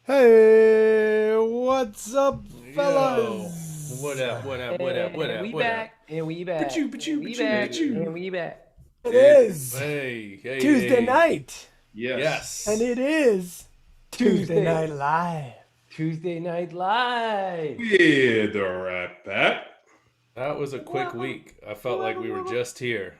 Hey, what's up, Yo, fellas? what up? What up? What up? What And up? we What up? back, and we back, Pachoo, and pachoo, we pachoo, back, pachoo. and we back. It Hey, is Hey, hey, Tuesday hey. night, and yes. it is Tuesday Tuesday, Night Live. Tuesday Night Live. With the Rat Pack. That was a quick week. I felt like we were just here.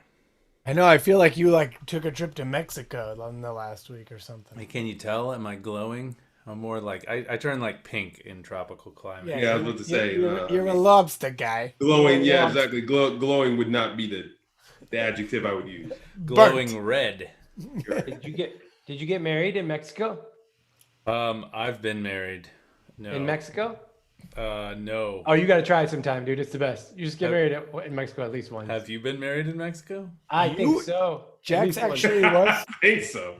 I know. I feel like you took a trip to Mexico on the last week or something. Like, can you tell? Am I glowing? I'm more like I turn like pink in tropical climate. Yeah, I was about to say, You're a lobster guy. glowing. Yeah, Yeah. exactly. Glowing would not be the adjective I would use. Glowing Burnt. red. Did you get married in Mexico? I've been married. No. In Mexico? No. Oh, you got to try it sometime, dude. It's the best. You just get married in Mexico at least once. Have you been married in Mexico? I You- think so. At Jax least once. actually was. I think so.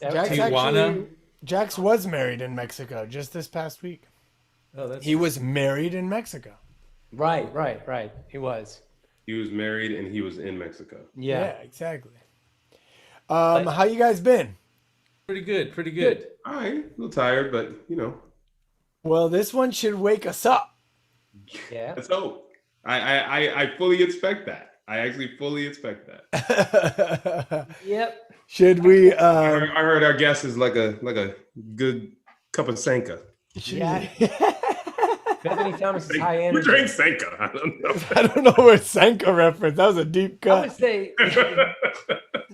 Tijuana? Jax was married in Mexico just this past week. Oh, that's He was married in Mexico. Right. He was. He was married and he was in Mexico. Yeah, Yeah. exactly. How you guys been? pretty good. Pretty good. All right, a little tired, but Well, this one should wake us up. Yeah. let's hope. I fully expect that. I actually fully expect that. Yep. Should we? I heard our guest is like a good cup of Sanka. Yeah. Bethany Thomas is high Who energy. drinks Sanka? I don't know. I don't know where Sanka reference. That was a deep I would cut. say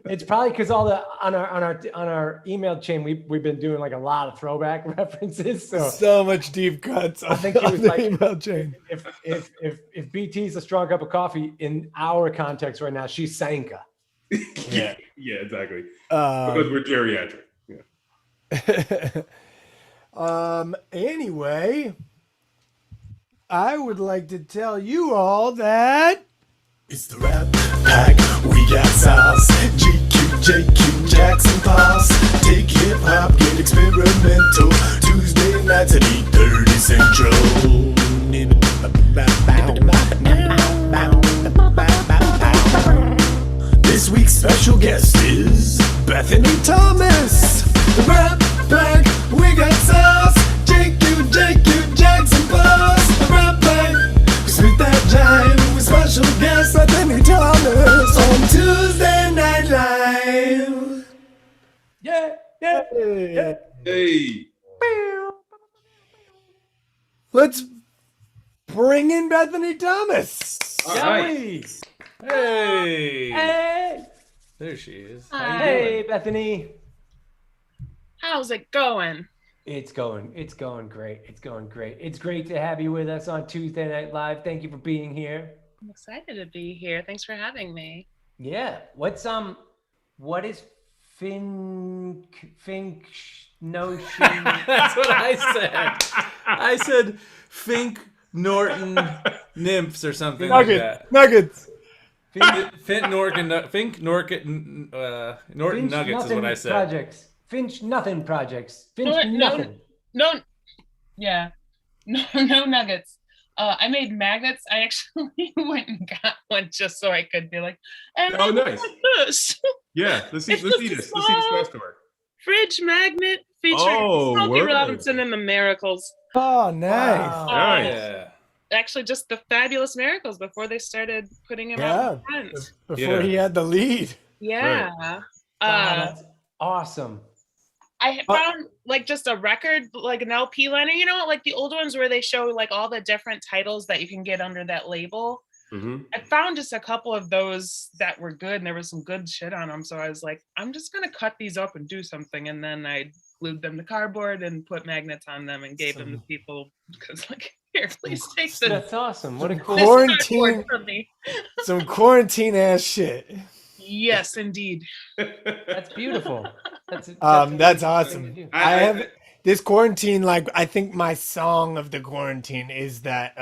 it's probably because all the on our email chain we've been doing like a lot of throwback references. So So much deep cuts. I think he was the like- email chain. if BT's a strong cup of coffee in our context right now, she's Sanka. yeah, exactly. Because we're geriatric. Yeah. Anyway, I would like to tell you all that it's the Rap Pack. We got sauce. GQ, JQ, Jackson Boss. Take hip hop, get experimental. Tuesday nights at 8:30 Central. This week's special guest is Bethany Thomas. The Rap Pack, we got sauce. JQ, Jackson Boss. The Rap Pack, spit that jive with special guest Bethany Thomas on Tuesday Night Live. Yeah. Hey. Let's bring in Bethany Thomas. All Shall right. we? Hey. Hey, There she is. How Hi. you hey, doing? Bethany. How's it going? It's going great. It's great to have you with us on Tuesday Night Live. Thank you for being here. I'm excited to be here. Thanks for having me. Yeah. What is Fink notion? That's what I said. I said Fink Norton nymphs or something like that. Nuggets. Fink Norton Norton Nuggets is what I said. Projects. Finch nothing projects. Finch No, nothing. No, yeah, no nuggets. I made magnets. I actually went and got one just so I could be like, and Oh, look nice. at this Yeah, let's see It's this. just Let's see this small. first story. fridge magnet featuring Oh, Smokey word. Robinson and the Miracles. Oh, nice. Wow. Nice. Yeah. Actually, just the Fabulous Miracles before they started putting him Yeah. out in print. Before Yeah. he had the lead. Yeah. Wow, Uh, that's awesome. I found like just a record, like an LP liner, like the old ones where they show like all the different titles that you can get under that label. Mm-hmm. I found just a couple of those that were good and there was some good shit on them. So I was like, I'm just going to cut these up and do something. And then I glued them to cardboard and put magnets on them and gave them to people because like, here, please take this. That's awesome. What a cool. This Quarantine. cardboard from me. Some quarantine ass shit. Yes, indeed. That's beautiful. That's That's amazing thing to awesome. do. I have this quarantine. Like, I think my song of the quarantine is that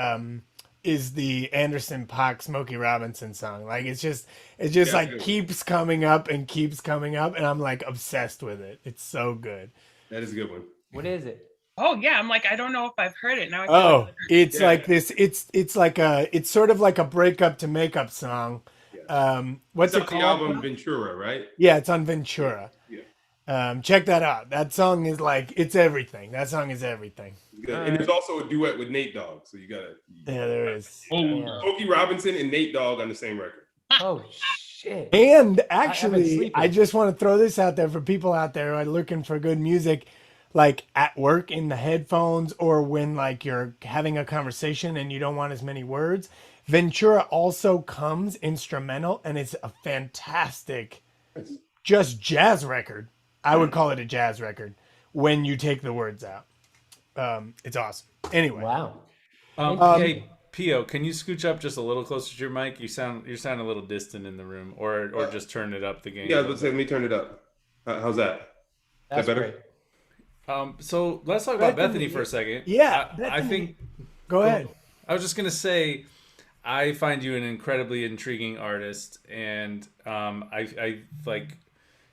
is the Anderson .Paak Smokey Robinson song. Like, it's just Yeah, like good. keeps coming up and keeps coming up, and I'm like obsessed with it. It's so good. That is a good one. What is it? Oh yeah, I'm like, I don't know if I've heard it now. I feel Oh, like- it's Yeah. like this. It's sort of like a breakup to makeup song. What's It's it off the called? album Ventura, right? Yeah, it's on Ventura. Yeah. Check that out. That song is like, it's everything. That song is everything. Good. And there's also a duet with Nate Dogg, so you gotta. Yeah, there is. Smokey Robinson and Nate Dogg on the same record. Oh shit! And actually, I just want to throw this out there for people out there who are looking for good music, like at work in the headphones, or when like you're having a conversation and you don't want as many words. Ventura also comes instrumental, and it's a fantastic, just jazz record. I would call it a jazz record when you take the words out. It's awesome. Anyway. Wow. Hey, Pio, can you scooch up just a little closer to your mic? You sound a little distant in the room, or just turn it up the game. Yeah, let's say, let me turn it up. How's that? That's that better? Great. So let's talk about Bethany for a second. Yeah, I think. Go ahead. I was just gonna say, I find you an incredibly intriguing artist, and I like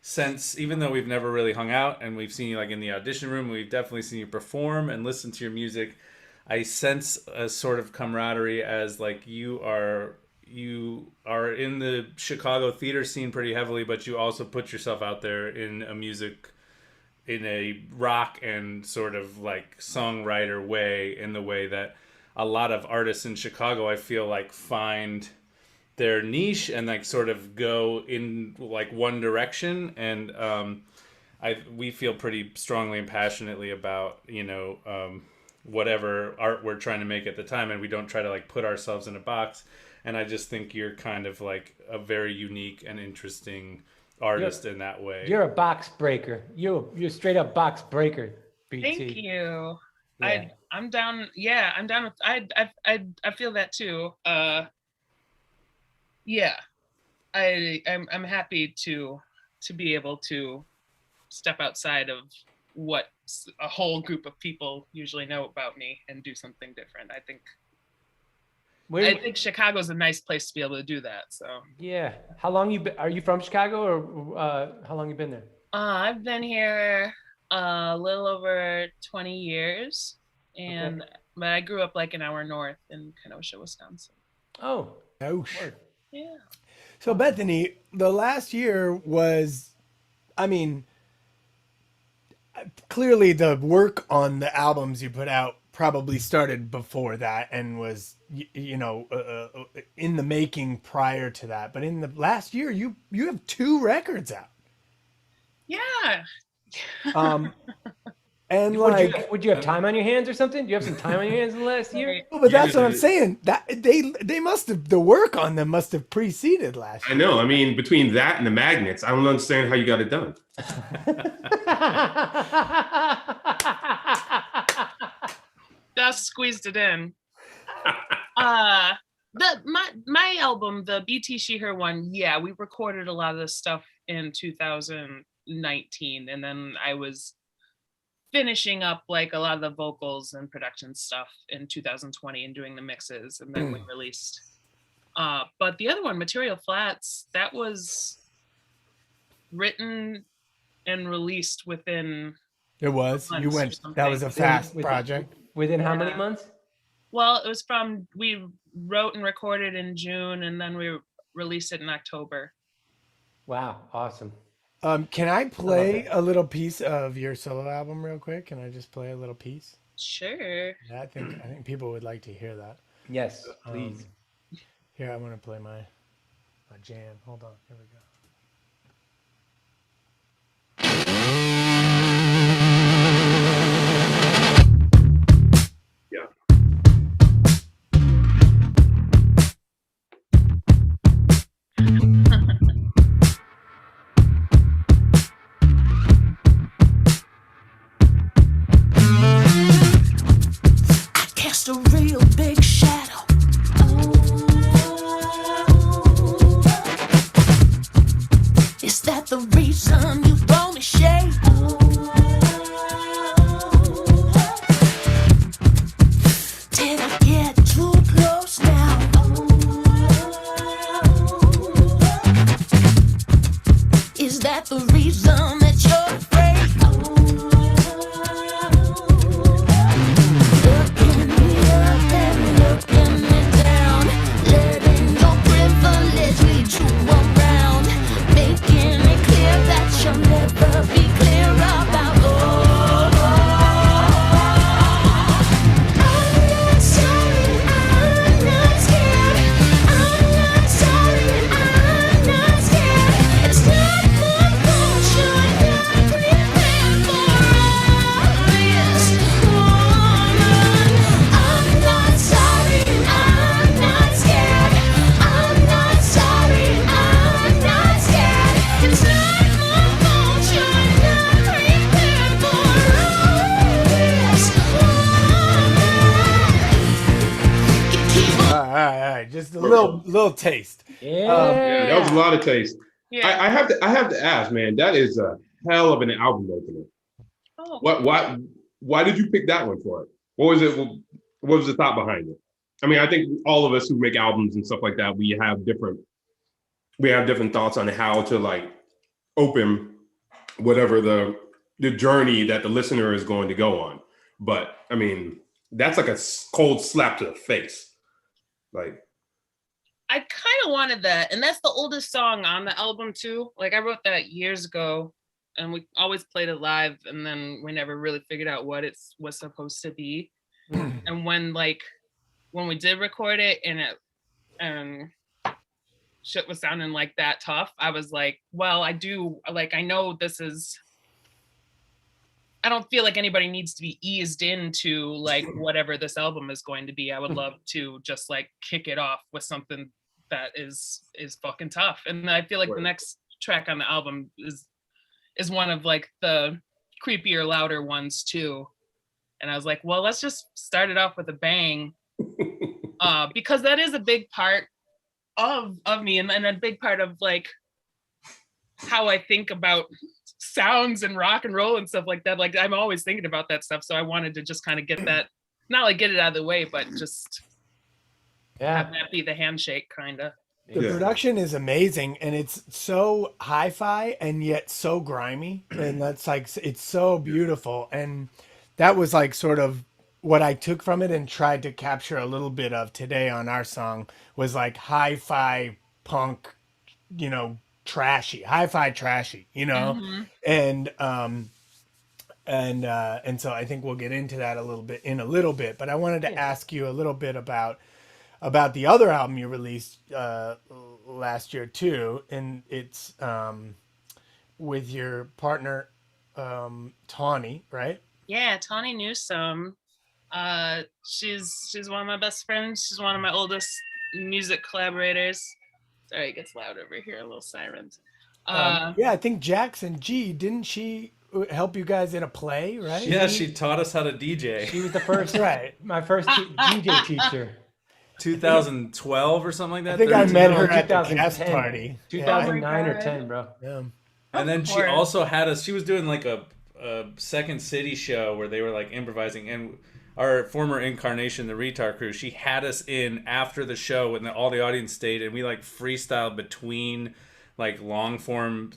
sense, even though we've never really hung out and we've seen you like in the audition room, we've definitely seen you perform and listen to your music. I sense a sort of camaraderie as like you are in the Chicago theater scene pretty heavily, but you also put yourself out there in a rock and sort of like songwriter way, in the way that a lot of artists in Chicago, I feel like, find their niche and like sort of go in like one direction. And we feel pretty strongly and passionately about, whatever art we're trying to make at the time, and we don't try to like put ourselves in a box. And I just think you're kind of like a very unique and interesting artist in that way. You're a box breaker. You're straight up box breaker, BT. Thank you. Yeah. I'm down. Yeah, I'm down with. I feel that too. Yeah, I'm happy to be able to step outside of what a whole group of people usually know about me and do something different. I think Chicago's a nice place to be able to do that. So yeah. How long are you from Chicago, or how long you been there? I've been here a little over 20 years, and but I grew up like an hour north in Kenosha, Wisconsin. Oh. Word. Yeah. So Bethany, the last year was, I mean, clearly the work on the albums you put out probably started before that and was, in the making prior to that. But in the last year, you have 2 records out. Yeah. And would you have time on your hands or something? Do you have some time on your hands in the last year? Oh, but that's what I'm saying. That they must have, the work on them must have preceded last year. I know. I mean, between that and the magnets, I don't understand how you got it done. Just squeezed it in. My album, the BT She Her one, yeah, we recorded a lot of this stuff in 2019, and then I was finishing up like a lot of the vocals and production stuff in 2020 and doing the mixes, and then we released. But the other one, Material Flats, that was written and released within. It was. You went. That was a fast project. Within how many months? Well, it was we wrote and recorded in June, and then we released it in October. Wow, awesome. Can I play a little piece of your solo album real quick? Can I just play a little piece? Sure. Yeah, I think people would like to hear that. Yes, please. Here, I want to play my jam. Hold on. Here we go. Cast a real big shadow. little taste. Yeah, that was a lot of taste. Yeah. I have to ask, man. That is a hell of an album opener. Oh. Why did you pick that one for it? What was it? What was the thought behind it? I mean, I think all of us who make albums and stuff like that, we have different thoughts on how to like open whatever the journey that the listener is going to go on. But I mean, that's like a cold slap to the face. Like, I kind of wanted that, and that's the oldest song on the album too. Like I wrote that years ago, and we always played it live, and then we never really figured out what it was supposed to be. And when we did record it, and shit was sounding like that tough, I was like, well, I know this is. I don't feel like anybody needs to be eased into like whatever this album is going to be. I would love to just like kick it off with something that is fucking tough. And I feel like the next track on the album is one of like the creepier, louder ones too. And I was like, well, let's just start it off with a bang, because that is a big part of me, and a big part of like how I think about sounds and rock and roll and stuff like that. Like I'm always thinking about that stuff, so I wanted to just kind of get that, not like get it out of the way, but just have that be the handshake kind of. The production is amazing, and it's so hi-fi and yet so grimy, and that's like, it's so beautiful. And that was like sort of what I took from it and tried to capture a little bit of today on our song, was like hi-fi punk, you know, trashy, hi-fi trashy, you know. And so I think we'll get into that in a little bit, but I wanted to ask you a little bit about the other album you released last year too, and it's with your partner Tawny, right? Yeah, Tawny Newsome. She's one of my best friends. She's one of my oldest music collaborators. Sorry, it gets loud over here, a little sirens. Yeah, I think Jackson G, didn't she help you guys in a play, right? Yeah, she taught us how to DJ. She was the first, right? My first DJ teacher. 2012 or something like that. I think I met her at the 2010. guest party. 2009 or God. 10, bro. Yeah. And then she also had us. She was doing like a Second City show where they were like improvising, and our former incarnation, the Retard Crew, she had us in after the show when all the audience stayed, and we like freestyled between like long form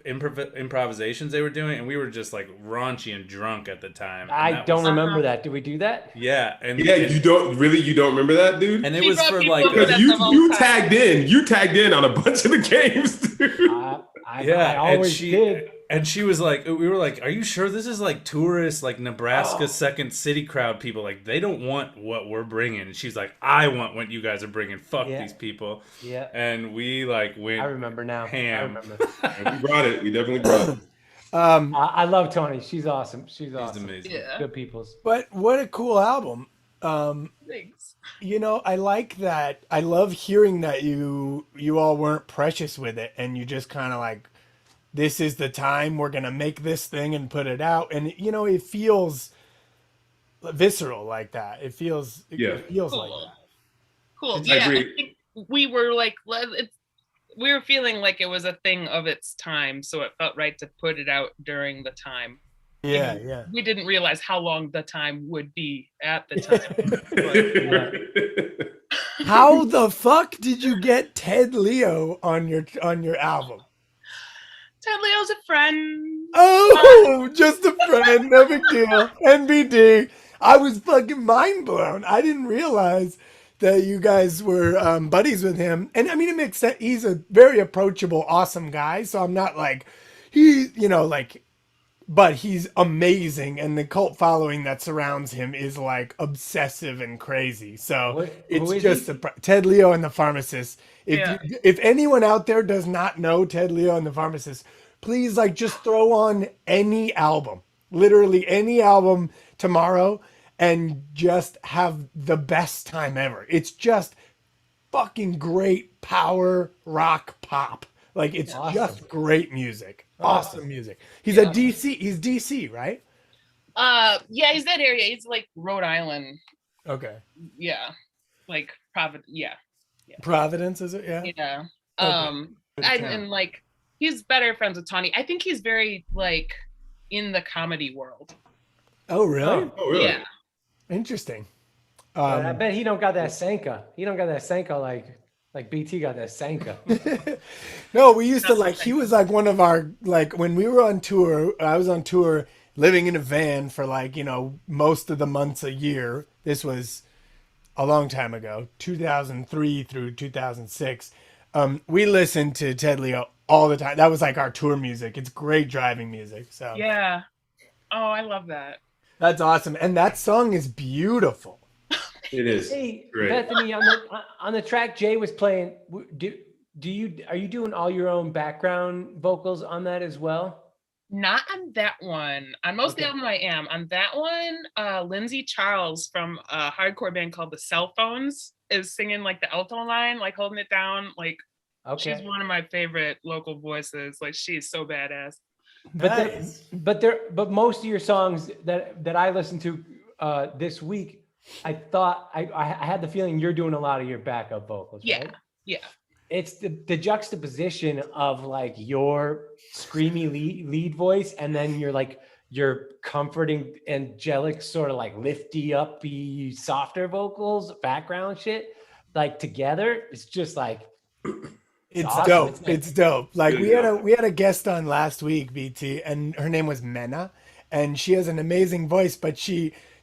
improvisations they were doing, and we were just like raunchy and drunk at the time. I don't remember that. Did we do that? Yeah, and you don't remember that, dude? And it She was brought for people like over Because That's the you whole tagged in on a bunch of the games, dude. I always did. And she was like, we were like, are you sure this is like tourists, like Nebraska Second City crowd people? Like, they don't want what we're bringing. And she's like, I want what you guys are bringing. Fuck these people. Yeah. And we like went. I remember now. Ham. I remember. We brought it. We definitely brought it. I love Tony. She's awesome. She's awesome. Amazing. Yeah. Good peoples. But what a cool album. Thanks. You know, I like that. I love hearing that you all weren't precious with it, and you just kind of like, this is the time we're gonna make this thing and put it out. And you know, it feels visceral like that. It feels like that. Cool. I Yeah, agree. I think we were like, we were feeling like it was a thing of its time, so it felt right to put it out during the time. Yeah, yeah. We didn't realize how long the time would be at the time. But, How the fuck did you get Ted Leo on your album? Ted Leo's a friend. Oh, just a friend, no big deal. NBD. I was fucking mind blown. I didn't realize that you guys were buddies with him. And I mean, it makes sense. He's a very approachable, awesome guy. So I'm not like, but he's amazing. And the cult following that surrounds him is like obsessive and crazy. So Who is just Ted Leo and the Pharmacist. If anyone out there does not know Ted Leo and the Pharmacist, please like just throw on any album, literally any album tomorrow, and just have the best time ever. It's just fucking great power rock pop. Like it's just great music. Awesome music. He's a DC. He's DC, right? Yeah, he's that area. He's like Rhode Island. Okay. Yeah, like Providence. Yeah. Providence, is it? Yeah. Yeah. Okay. And like he's better friends with Tawny. I think he's very like in the comedy world. Oh, really? Oh, really? Yeah. Interesting. But I bet he don't got that Sanka. He don't got that Sanka like BT got that Sanka. No, we used to That's like, the he thing. was like one of our, like when we were on tour, I was on tour living in a van for like, you know, most of the months a year. This was a long time ago, 2003 through 2006. We listened to Ted Leo all the time. That was like our tour music. It's great driving music. So Yeah. Oh, I love that. that's awesome. And that song is beautiful. It is. Hey, Great. Bethany, on the track Jay was playing, are you doing all your own background vocals on that as well? Not on that one. On most of the Okay. album I am. On that one, Lindsay Charles from a hardcore band called the Cell Phones is singing like the alto line, like holding it down. Like she's Okay. one of my favorite local voices. Like she's so badass. Nice. But most of your songs that I listened to this week, I thought I had the feeling you're doing a lot of your backup vocals, Yeah. right? Yeah. It's the juxtaposition of like your screamy lead voice and then your comforting, angelic, sort of like lifty, uppy, softer vocals, background shit, like together. It's just like It's awesome. dope. It's like- It's dope. Like Yeah. we had a guest on last week, BT, and her name was Mena, and she has an amazing voice, but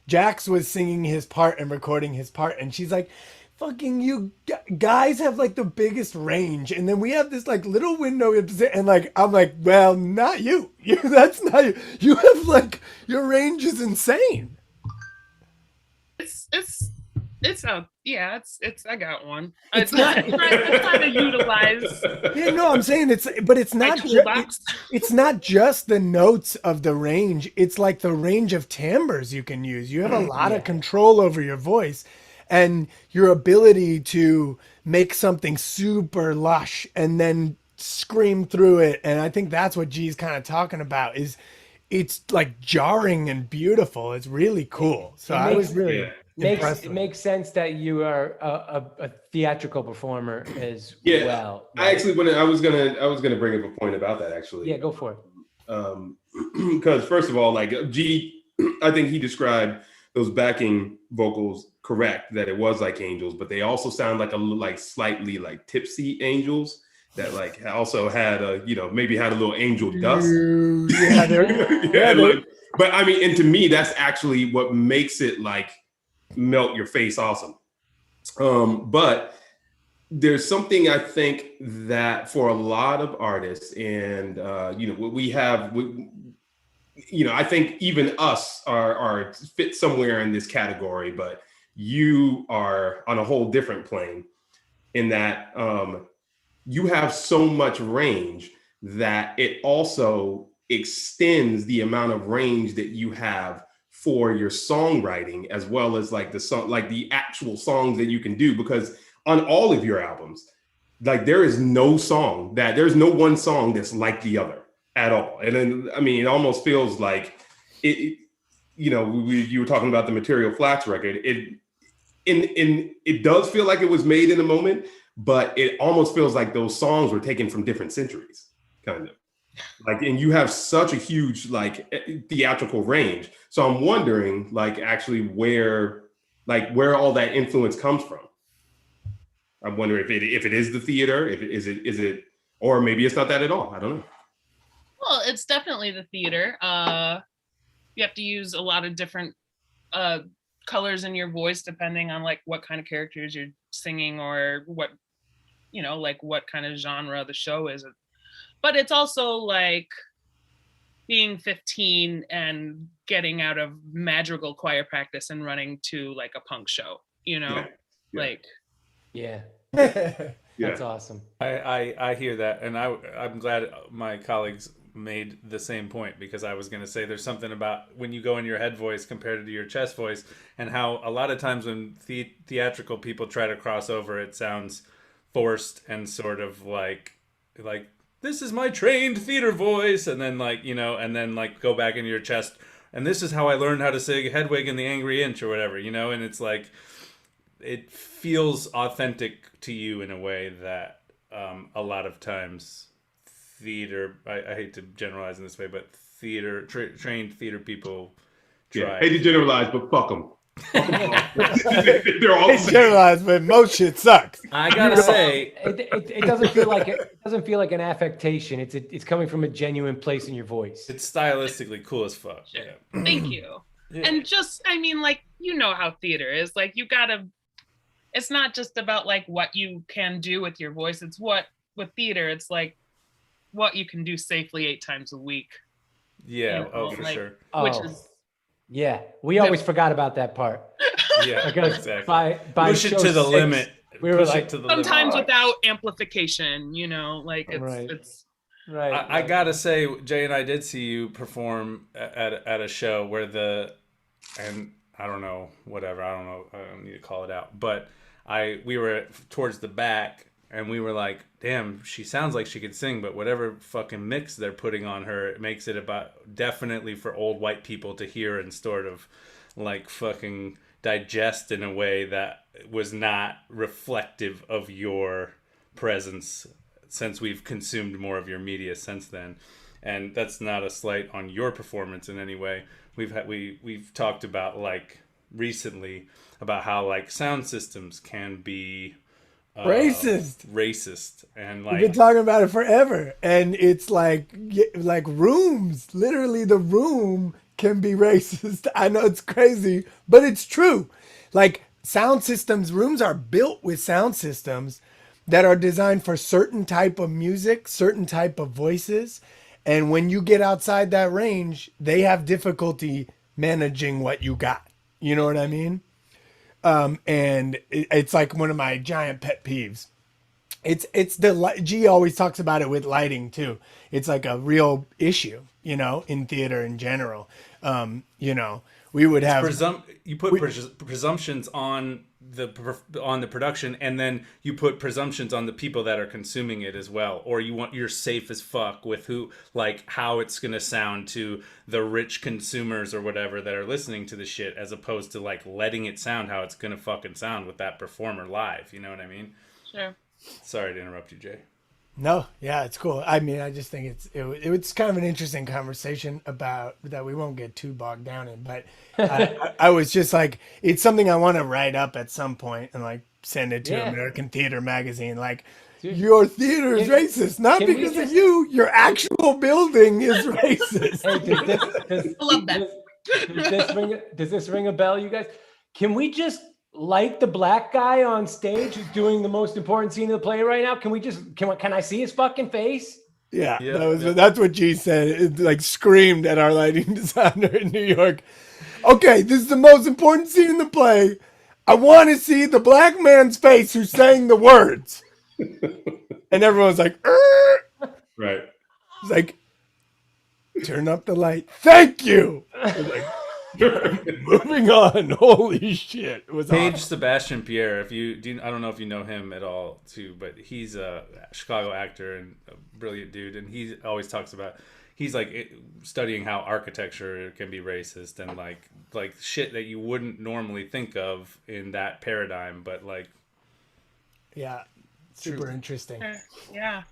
Jax was singing his part and recording his part, and she's like, fucking you guys have like the biggest range, and then we have this like little window, and like I'm like, well, not you. That's not you. You have like, your range is insane. It's I got one. It's I not- try to utilize Yeah, no, I'm saying it's my not toolbox. it's not just the notes of the range. It's like the range of timbres you can use. You have a lot of control over your voice and your ability to make something super lush and then scream through it. And I think that's what G's kind of talking about is it's like jarring and beautiful. It's really cool. So I was really impressed. It makes sense that you are a theatrical performer as Yeah. well. I actually I was gonna bring up a point about that actually. Yeah, go for it. Because first of all, like G, I think he described those backing vocals correct, that it was like angels, but they also sound like like slightly like tipsy angels that like also had maybe had a little angel dust. Yeah, But I mean, and to me, that's actually what makes it like melt your face awesome. But there's something I think that for a lot of artists, and I think even us are fit somewhere in this category, but you are on a whole different plane in that you have so much range that it also extends the amount of range that you have for your songwriting, as well as like the actual songs that you can do, because on all of your albums, like there's no one song that's like the other at all. And then, I mean, it almost feels like you were talking about the Material Flats record. It does feel like it was made in a moment, but it almost feels like those songs were taken from different centuries, kind of. Like, and you have such a huge like theatrical range. So I'm wondering, like, actually where all that influence comes from. I'm wondering if it is the theater, is it, or maybe it's not that at all. I don't know. Well, it's definitely the theater. You have to use a lot of different colors in your voice depending on like what kind of characters you're singing or what kind of genre the show is. But it's also like being 15 and getting out of madrigal choir practice and running to like a punk show, Yeah. like. Yeah, Yeah. that's awesome. I hear that, and I'm glad my colleagues made the same point, because I was going to say there's something about when you go in your head voice compared to your chest voice, and how a lot of times when theatrical people try to cross over, it sounds forced and sort of like this is my trained theater voice, and then and then go back into your chest, and this is how I learned how to sing Hedwig and the Angry Inch or whatever, and it's like it feels authentic to you in a way that a lot of times theater, I hate to generalize in this way, but trained theater people try. Yeah, hate to generalize, but fuck them. They're all the same. Generalized, but most shit sucks. I gotta say, It doesn't feel like it doesn't feel like an affectation. It's coming from a genuine place in your voice. it's stylistically cool as fuck. Sure. Yeah. Thank you. Yeah. And just, I mean, like, you know how theater is. Like, you gotta, it's not just about like what you can do with your voice. It's what, with theater, it's like what you can do safely 8 times a week. Yeah, You know, oh, for like, sure. Which Oh. is, Yeah, we always forgot about that part. Yeah, Because exactly. by Push it show to the 6, limit. we were Push like, it to the sometimes limit. without amplification, you know, like it's, Right. it's, right. I gotta say, Jay and I did see you perform at a show where and I don't know, whatever, I don't need to call it out, but we were towards the back, and we were like, damn, she sounds like she could sing, but whatever fucking mix they're putting on her, it makes it about definitely for old white people to hear and sort of like fucking digest in a way that was not reflective of your presence, since we've consumed more of your media since then. And that's not a slight on your performance in any way. We've talked about like recently about how like sound systems can be racist and like We've been talking about it forever, and it's like rooms. Literally, the room can be racist. I know it's crazy, but it's true. Like sound systems, rooms are built with sound systems that are designed for certain type of music, certain type of voices, and when you get outside that range, they have difficulty managing what you got. You know what I mean? And it's like one of my giant pet peeves. It's G always talks about it with lighting too. It's like a real issue, you know, in theater in general. You know, we would have you put presumptions on the production, and then you put presumptions on the people that are consuming it as well, or you're safe as fuck with how it's gonna sound to the rich consumers or whatever that are listening to the shit, as opposed to like letting it sound how it's gonna fucking sound with that performer live. You know what I mean? sure. Sorry to interrupt you, Jay. No, yeah, it's cool. I mean, I just think it's kind of an interesting conversation about that we won't get too bogged down in. But I was just like, it's something I want to write up at some point and like send it to Yeah. American Theater Magazine. Like, Dude, your theater is racist, not can we because of just- you. Your actual building is racist. Hey, I love that. Does this ring a bell, you guys? Can we just like the black guy on stage who's doing the most important scene of the play right now? Can I see his fucking face? Yeah, Yeah, that's what G said. It like screamed at our lighting designer in New York. Okay, this is the most important scene in the play. I want to see the black man's face who's saying the words. And everyone's like, Right. it's like, turn up the light. Thank you. I was like, moving on. Holy shit. It was Paige awesome. Sebastian Pierre, I don't know if you know him at all too, but he's a Chicago actor and a brilliant dude, and he always talks about he's like studying how architecture can be racist and like shit that you wouldn't normally think of in that paradigm, but like Yeah, super interesting. Sure. Yeah.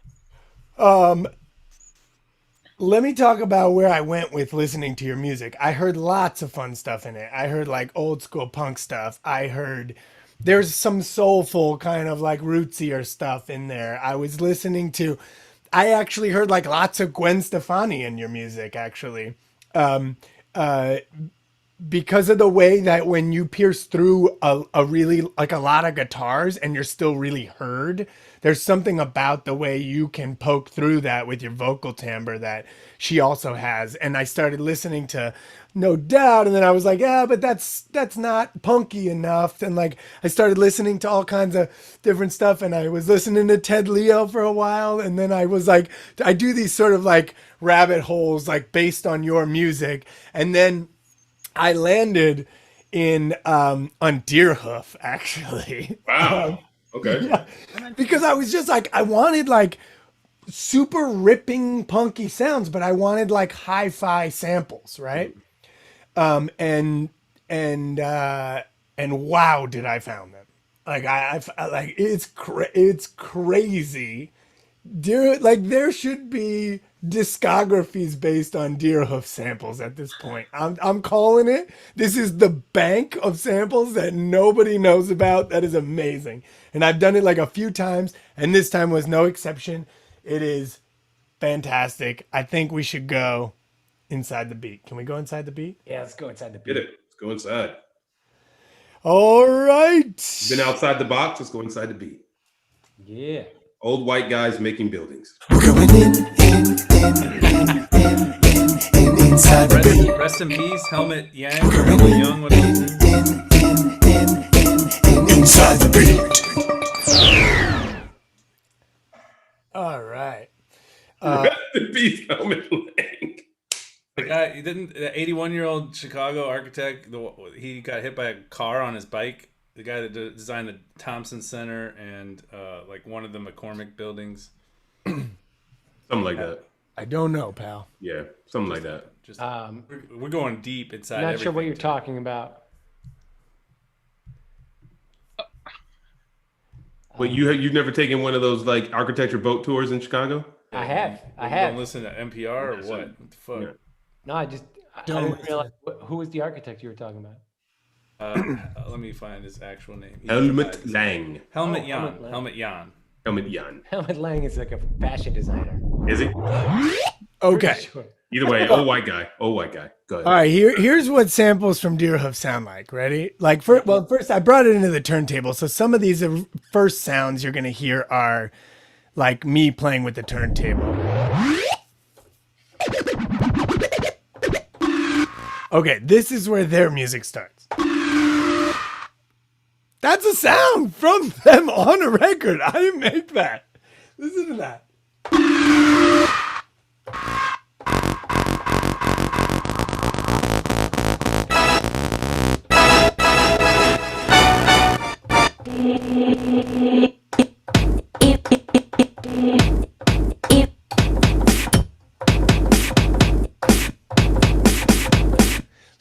Let me talk about where I went with listening to your music. I heard lots of fun stuff in it. I heard like old school punk stuff. I heard there's some soulful kind of like rootsier stuff in there. I actually heard like lots of Gwen Stefani in your music, actually. Because of the way that when you pierce through a really like a lot of guitars and you're still really heard, there's something about the way you can poke through that with your vocal timbre that she also has. And I started listening to No Doubt, and then I was like, yeah, but that's not punky enough. And like I started listening to all kinds of different stuff, and I was listening to Ted Leo for a while, and then I was like, I do these sort of like rabbit holes like based on your music, and then I landed on Deerhoof, actually. Wow. Okay. Yeah, because I was just like, I wanted like super ripping punky sounds, but I wanted like hi-fi samples, right? And wow, did I found them. Like I like it's crazy. There should be discographies based on deer hoof samples at this point. I'm calling it. This is the bank of samples that nobody knows about. That is amazing. And I've done it like a few times, and this time was no exception. It is fantastic. I think we should go inside the beat. Can we go inside the beat? Yeah, let's go inside the Get beat. it. Let's go inside. All right. Been outside the box. Let's go inside the beat. Yeah. Old white guys making buildings. We're going inside the beat. Rest in peace, Helmut Yang. Helmut Young, what is it? Inside the beat. All right. Rest in peace, Helmut Lang. The guy, he didn't. The 81-year-old Chicago architect. He got hit by a car on his bike. The guy that designed the Thompson Center and like one of the McCormick buildings. Something like that. I don't know, pal. Yeah, something like that. Just we're going deep inside. Not sure what you're everything. talking about. But you've never taken one of those like architecture boat tours in Chicago? I have. Don't listen to NPR or what? What the fuck? Yeah. No, I didn't realize who was the architect you were talking about. Let me find his actual name. Helmut Lang. Helmut Oh, Jan. Helmut Lang. Helmut Jan. Helmut Jan. Helmut Lang is like a fashion designer. Is he? Okay. Sure. Either way, old white guy. Old white guy. Go ahead. All right. Here's what samples from Deerhoof sound like. Ready? Like first I brought it into the turntable. So some of these first sounds you're gonna hear are like me playing with the turntable. Okay, this is where their music starts. That's a sound from them on a record. I didn't make that. Listen to that.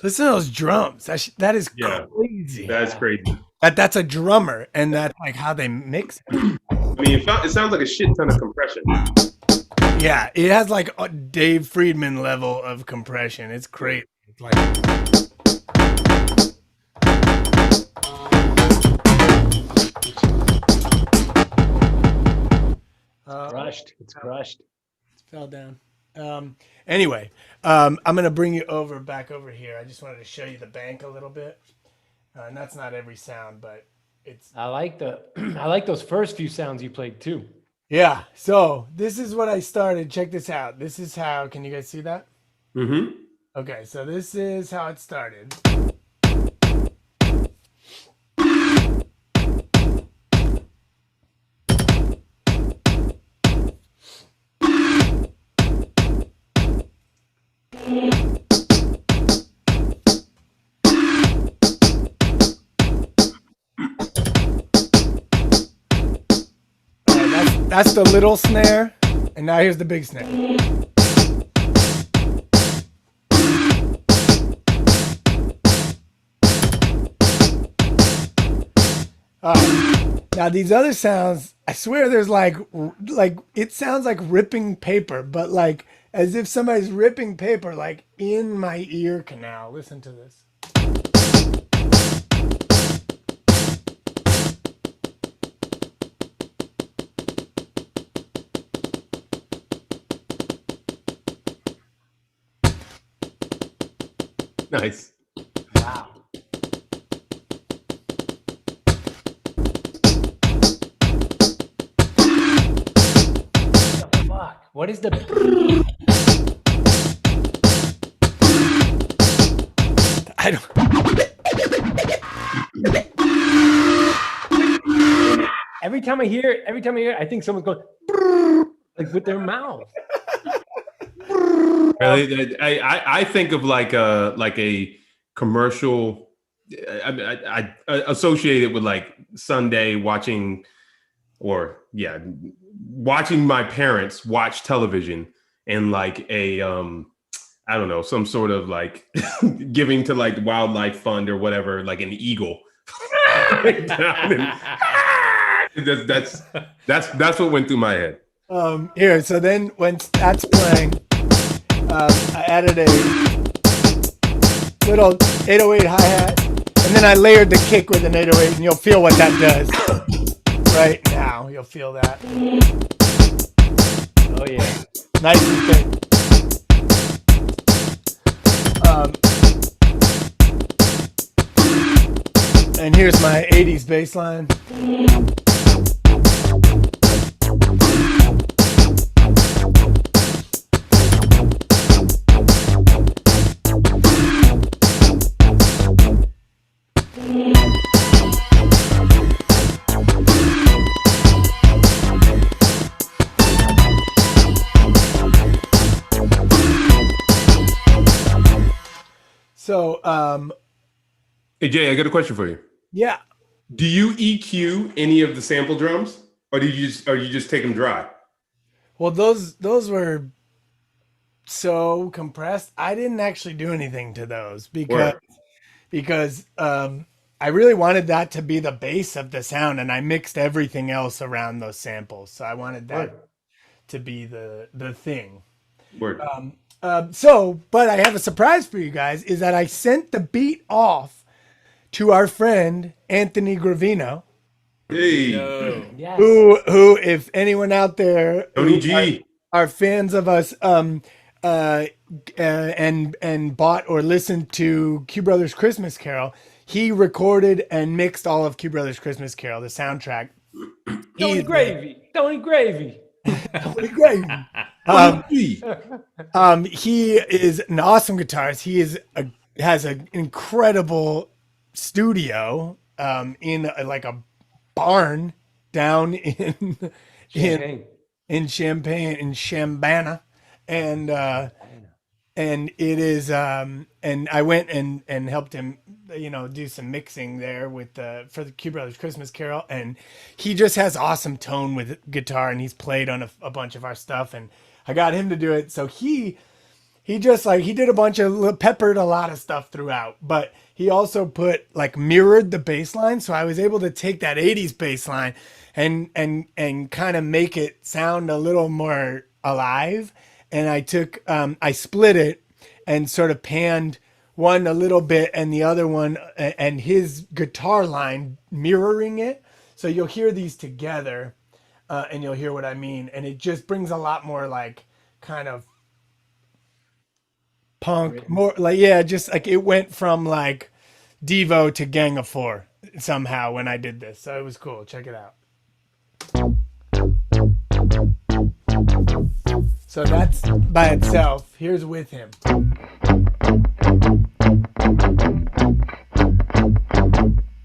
Listen to those drums. That is Yeah. crazy. That's crazy. That's a drummer, and that's like how they mix it. I mean, it sounds like a shit ton of compression. Yeah, it has like a Dave Friedman level of compression. It's crazy. It's like Crushed. It's crushed. fell down. Anyway, I'm gonna bring you back over here. I just wanted to show you the bank a little bit, and that's not every sound, but it's I like those first few sounds you played too. yeah. So this is what I started. Check this out. This is how. Can you guys see that? Mm-hmm. Okay, so this is how it started. That's the little snare, and now here's the big snare. Now these other sounds, I swear there's like it sounds like ripping paper, but like as if somebody's ripping paper like in my ear canal. Listen to this. Nice. Wow. What the fuck? What is the I don't. every time I hear it, I think someone's going like with their mouth. Really? I think of like a commercial. I associate it with like Sunday watching my parents watch television and like a I don't know, some sort of like giving to like wildlife fund or whatever, like an eagle That's what went through my head. Here, so then when that's playing, I added a little 808 hi-hat, and then I layered the kick with an 808, and you'll feel what that does. Right now, you'll feel that. Oh yeah. Nice and thick. And here's my 80s bass line. So, Hey Jay, I got a question for you. yeah. Do you EQ any of the sample drums, or you just take them dry? Well, those were so compressed. I didn't actually do anything to those because I really wanted that to be the base of the sound, and I mixed everything else around those samples. So I wanted that to be the thing. Word. But I have a surprise for you guys, is that I sent the beat off to our friend Anthony Gravino, Hey, Yes. who, if anyone out there Tony G. are fans of us, and bought or listened to Q Brothers Christmas Carol, he recorded and mixed all of Q Brothers Christmas Carol, the soundtrack. Tony Gravy. Tony Gravy. Great. Tony G. He is an awesome guitarist. He has an incredible studio in like a barn down in Champagne. Champagne, in Chambana, and it is and I went and helped him, do some mixing there for the Q Brothers Christmas Carol, and he just has awesome tone with guitar, and he's played on a bunch of our stuff, and I got him to do it. So he just he did a bunch of peppered a lot of stuff throughout, but he also mirrored the bass line. So I was able to take that 80s bass line and kind of make it sound a little more alive. And I split it and sort of panned one a little bit and the other one and his guitar line mirroring it. So you'll hear these together and you'll hear what I mean. And it just brings a lot more kind of punk, more just it went from Devo to Gang of Four somehow when I did this. So it was cool. Check it out. So that's by itself. Here's with him.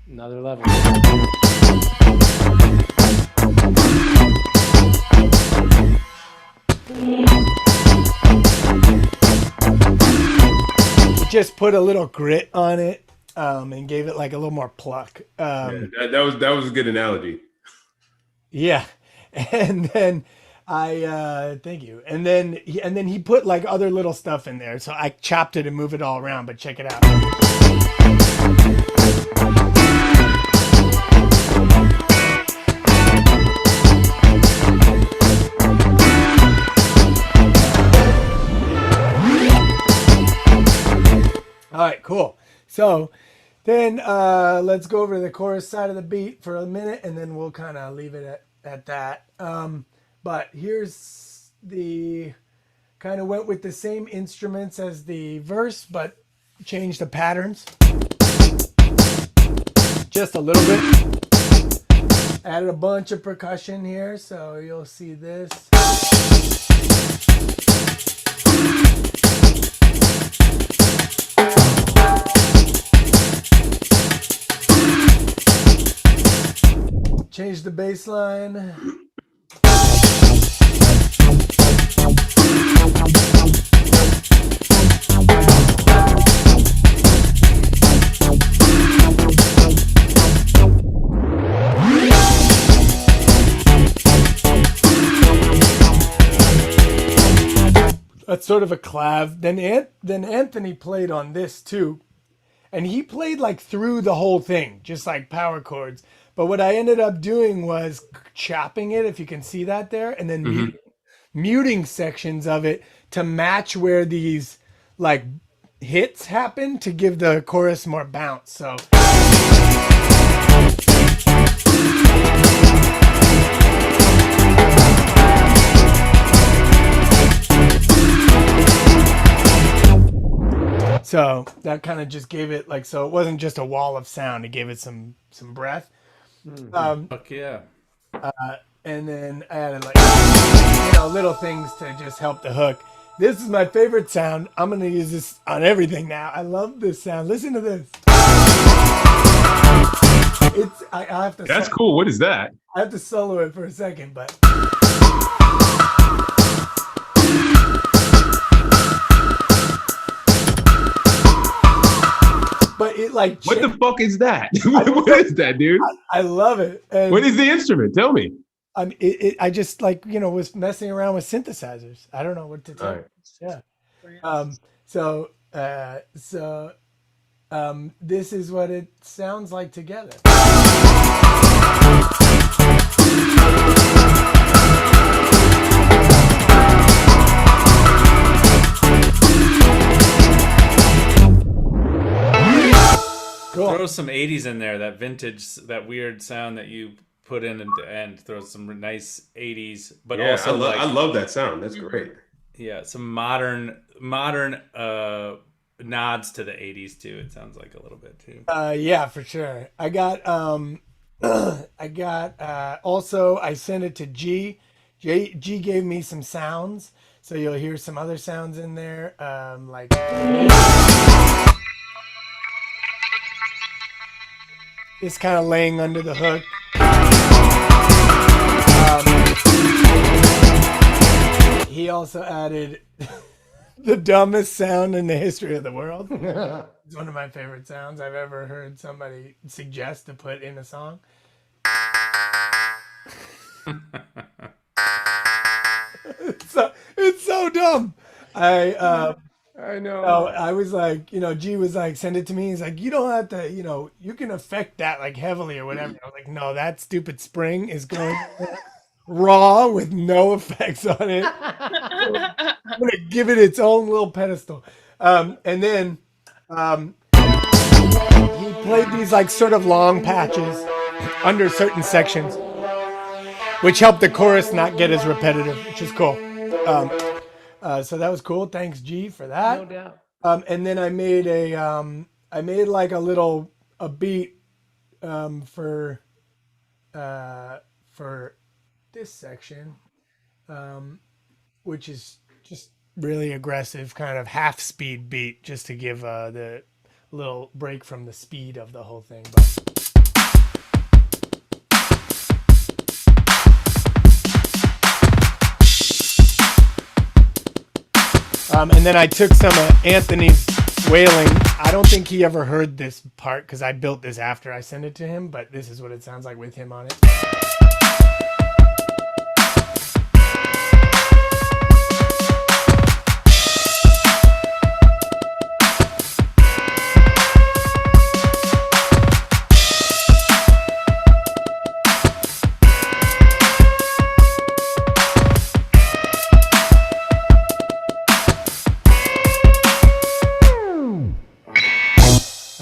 Another level. Just put a little grit on it and gave it a little more pluck. That was a good analogy. Yeah. And then thank you. And then he put other little stuff in there. So I chopped it and moved it all around, but check it out. All right, cool. So then let's go over to the chorus side of the beat for a minute, and then we'll kind of leave it at that. But here's the kind of went with the same instruments as the verse, but changed the patterns just a little bit. Added a bunch of percussion here, so you'll see this. Change the bass line. That's sort of a clav. Then Anthony played on this too. and he played like through the whole thing, just like power chords. But what I ended up doing was chopping it, if you can see that there, and then muting sections of it to match where these like hits happen to give the chorus more bounce. So so that kind of just gave it like, so it wasn't just a wall of sound, it gave it some breath. Fuck yeah. And then I added like little things to just help the hook. This is my favorite sound. I'm gonna use this on everything now. I love this sound. Listen to this. I have to. That's cool. What is that? I have to solo it for a second, but. But it like. What the fuck is that? What is that, dude? I love it. And what is the instrument? Tell me. I just like was messing around with synthesizers. I don't know what to tell you. Yeah. This is what it sounds like together. Cool. Throw some 80s in there, that vintage, that weird sound that you put in at the end. Throw some nice 80s, but also I love that sound. That's great. Yeah, some modern nods to the 80s too. It sounds like a little bit too. Yeah, for sure. I got also I sent it to G. G gave me some sounds, so you'll hear some other sounds in there, like it's kind of laying under the hook. He also added the dumbest sound in the history of the world. It's one of my favorite sounds I've ever heard somebody suggest to put in a song. It's so dumb. I know. I was like, G was like, send it to me. He's like, you don't have to, you can affect that like heavily or whatever. I was like, no, that stupid spring is going raw with no effects on it. I'm going to give it its own little pedestal. And then he played these like sort of long patches under certain sections, which helped the chorus not get as repetitive, which is cool. So that was cool. Thanks, G, for that. No doubt. And then I made like a beat for this section, which is just really aggressive, kind of half speed beat, just to give the little break from the speed of the whole thing. But and then I took some of Anthony's wailing. I don't think he ever heard this part because I built this after I sent it to him, but this is what it sounds like with him on it.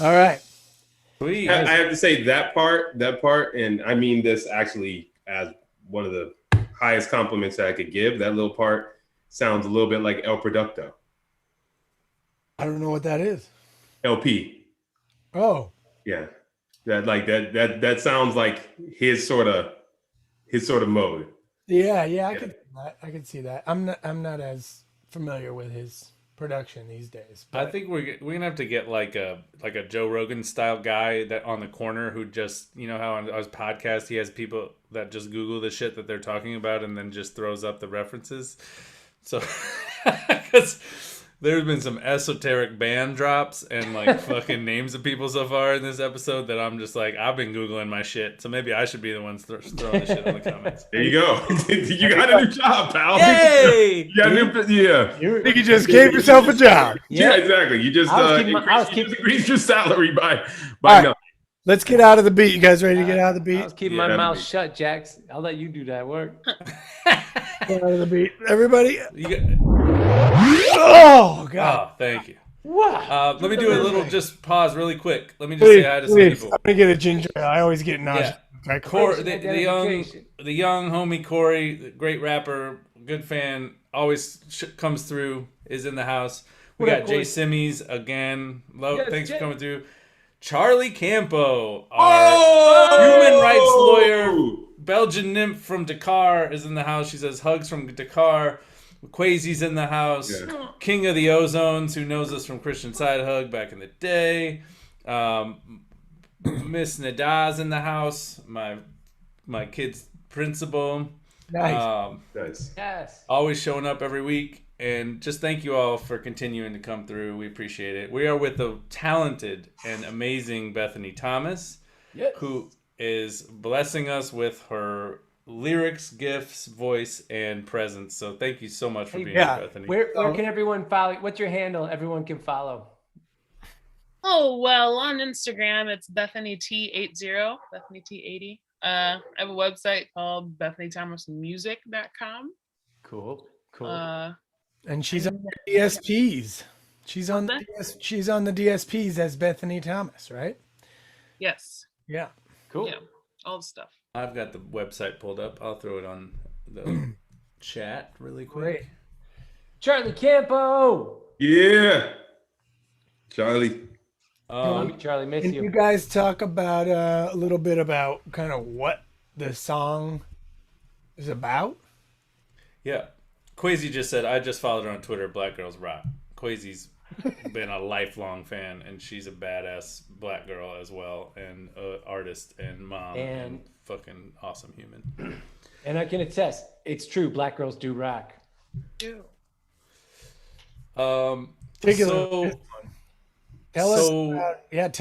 All right. Sweet. I have to say that part, and I mean this actually as one of the highest compliments that I could give. That little part sounds a little bit like El Producto. I don't know what that is. LP. Oh. Yeah. That sounds like his sort of mode. Yeah, I could see that. I could see that. I'm not as familiar with his production these days. But I think we're gonna have to get like a Joe Rogan style guy that on the corner who just how on his podcast he has people that just Google the shit that they're talking about and then just throws up the references. So because There's been some esoteric band drops and like fucking names of people so far in this episode that I'm just like, I've been Googling my shit. So maybe I should be the ones throwing the shit in the comments. There you go. You got a new job, pal. Yay! You got a new, yeah. I think you just gave yourself a job. Yeah, exactly. You just increased your salary by nothing. Let's get out of the beat. You guys ready to get out of the I beat? was keeping my mouth shut, Jax. I'll let you do that work. Get out of the beat. Everybody. You Oh, God. oh, thank you. Wow. Let me do a little just pause really quick. Let me just say hi to some people. I'm going to get a ginger ale. I always get nauseous. Yeah. The young homie Corey, the great rapper, good fan, always comes through, is in the house. We got Jay Simmies again. Thanks for coming through. Charlie Campo, our human rights lawyer, Belgian nymph from Dakar, is in the house. She says hugs from Dakar. Quasi's in the house. Yeah. King of the Ozones, who knows us from Christian Side Hug back in the day. Miss Nada's in the house. My kid's principal. Nice. Nice. Yes. Always showing up every week. And just thank you all for continuing to come through. We appreciate it. We are with the talented and amazing Bethany Thomas, who is blessing us with her lyrics, gifts, voice, and presence. So thank you so much for being here, Bethany. Where can everyone follow? What's your handle? Everyone can follow. Oh, well, on Instagram, it's BethanyT80, BethanyT80. I have a website called BethanyThomasMusic.com. Cool. And she's on the DSPs. She's on the DSPs as Bethany Thomas, right? Yes. Yeah. Cool. Yeah. All the stuff. I've got the website pulled up. I'll throw it on the chat really quick. Great. Charlie Campo. Yeah. Charlie. Charlie, miss Can you. you guys talk about a little bit about kind of what the song is about? Yeah. Quasi just said, I just followed her on Twitter, Black Girls Rock. Quasi's been a lifelong fan, and she's a badass black girl as well, and artist and mom and fucking awesome human. And I can attest, it's true. Black girls do rock. Do. Tell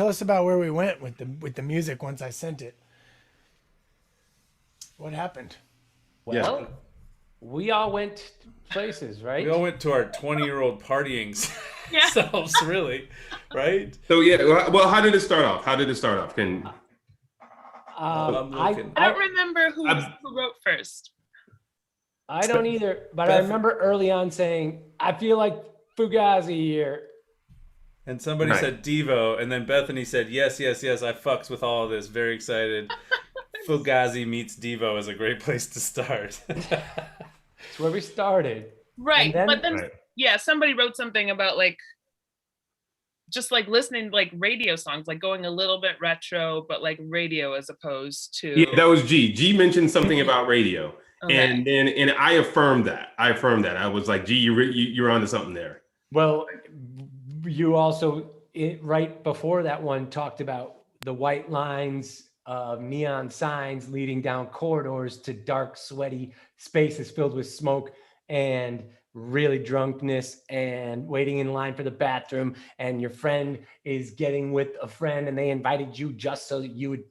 us about where we went with the music once I sent it. What happened? Well, we all went places, right? We all went to our 20-year-old partying selves, really, right? So well, how did it start off? Can I don't remember who wrote first. I don't either, but I remember early on saying, I feel like Fugazi here. And somebody said Devo, and then Bethany said, yes, I fucks with all of this. Very excited. Fugazi meets Devo is a great place to start. It's where we started. Right. But then, somebody wrote something about like, just like listening to like radio songs, like going a little bit retro, but like radio as opposed to. Yeah, that was G. G mentioned something about radio. Okay. And I affirmed that. I was like, G, you're onto something there. Well, you also, right before that one, talked about the white lines of neon signs leading down corridors to dark, sweaty spaces filled with smoke and really drunkenness and waiting in line for the bathroom. And your friend is getting with a friend and they invited you just so that you would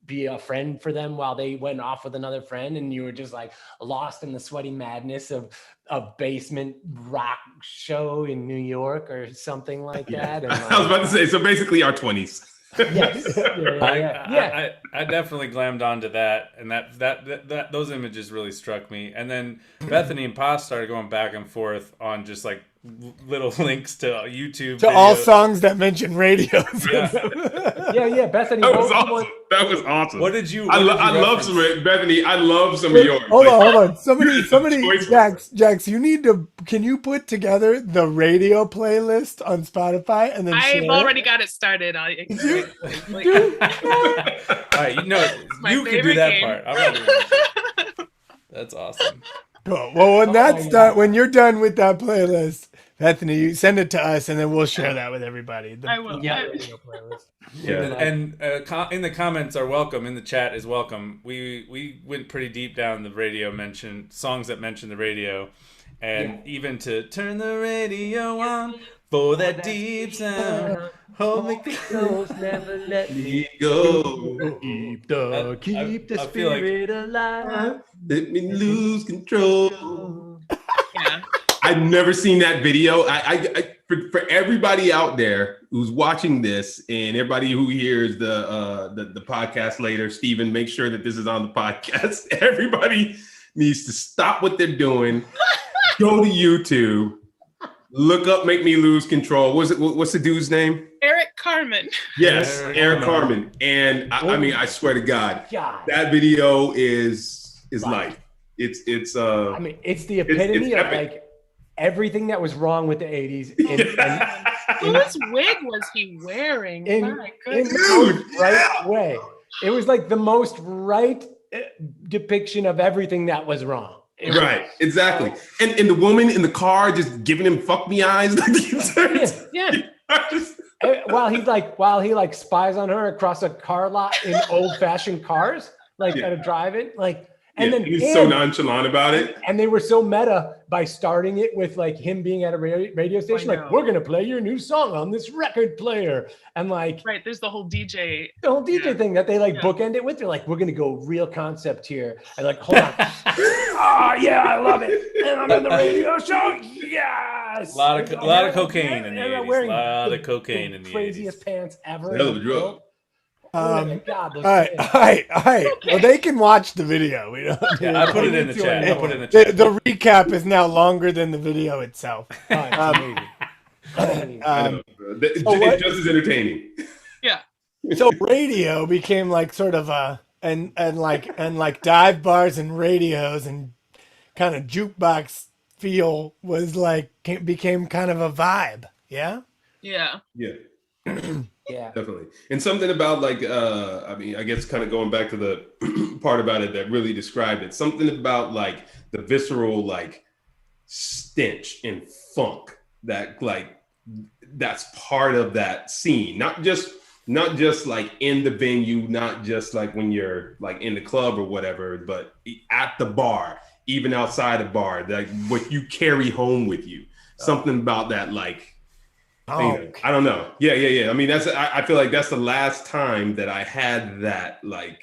be a friend for them while they went off with another friend. And you were just like lost in the sweaty madness of a basement rock show in New York or something like that. And I was about to say, so basically our 20s. Yes. I definitely glammed onto that, and that those images really struck me. And then Bethany and Pa started going back and forth on just like little links to YouTube to videos. All songs that mention radios. Yeah. Bethany, that was awesome. What did you? I love some Bethany. I love some of yours. Hold on. Somebody, Jax, you need to. Can you put together the radio playlist on Spotify and then? I've already got it started. All right, you can do that part. I'm not That's awesome. Cool. Well, when that's done, when you're done with that playlist, Bethany, you send it to us, and then we'll share that with everybody. I will. And in the comments are welcome. In the chat is welcome. We went pretty deep down the radio songs that mention the radio, And even to turn the radio on for that deep sound. Hold me close. never let me go. keep the I feel like spirit alive. Let me lose control. Yeah. I've never seen that video. For everybody out there who's watching this, and everybody who hears the podcast later, Stephen, make sure that this is on the podcast. Everybody needs to stop what they're doing, go to YouTube, look up "Make Me Lose Control." What's the dude's name? Eric Carmen. Yes, Eric Eric Carmen. Carmen. And I mean, I swear to God, God. that video is life. It's I mean, it's the epitome of epic. like everything that was wrong with the 80s. Whose wig was he wearing? In My the goodness. most right way. It was like the most right depiction of everything that was wrong. It was- Right, exactly. And the woman in the car just giving him fuck me eyes. yeah. While he like spies on her across a car lot in old fashioned cars, like Yeah. at a drive-in, like, And and then he's so nonchalant about it. And they were so meta by starting it with like him being at a radio station, I like, know. we're gonna play your new song on this record player, and like Right. There's the whole DJ. the whole DJ Yeah. thing that they like Yeah. bookend it with. They're like, we're gonna go real concept here, and like, hold on, oh yeah, I love it, and I'm in the radio show, yes. A lot of cocaine in And the they're 80s. wearing A lot the- of cocaine in the craziest 80s. pants ever. Hell of a drug. Oh my God, those All right, pants. all right, all right. Well, they can watch the video. We don't. Yeah, I put it in the Doing chat. it. I put it in the chat. The recap is now longer than the video itself. Oh, it's amazing. Amazing. I know. It's what- just as entertaining. Yeah. So radio became like sort of a and like dive bars and radios and kind of jukebox feel was like became kind of a vibe. Yeah. Yeah. Yeah, Yeah. definitely. And something about like, I mean, I guess kind of going back to the part about it that really described it. Something about like the visceral like stench and funk that like that's part of that scene. Not just like in the venue, not just like when you're like in the club or whatever, but at the bar, even outside the bar, like what you carry home with you. Something about that, like, you know, I don't know. Yeah. I mean, I feel like that's the last time that I had that, like,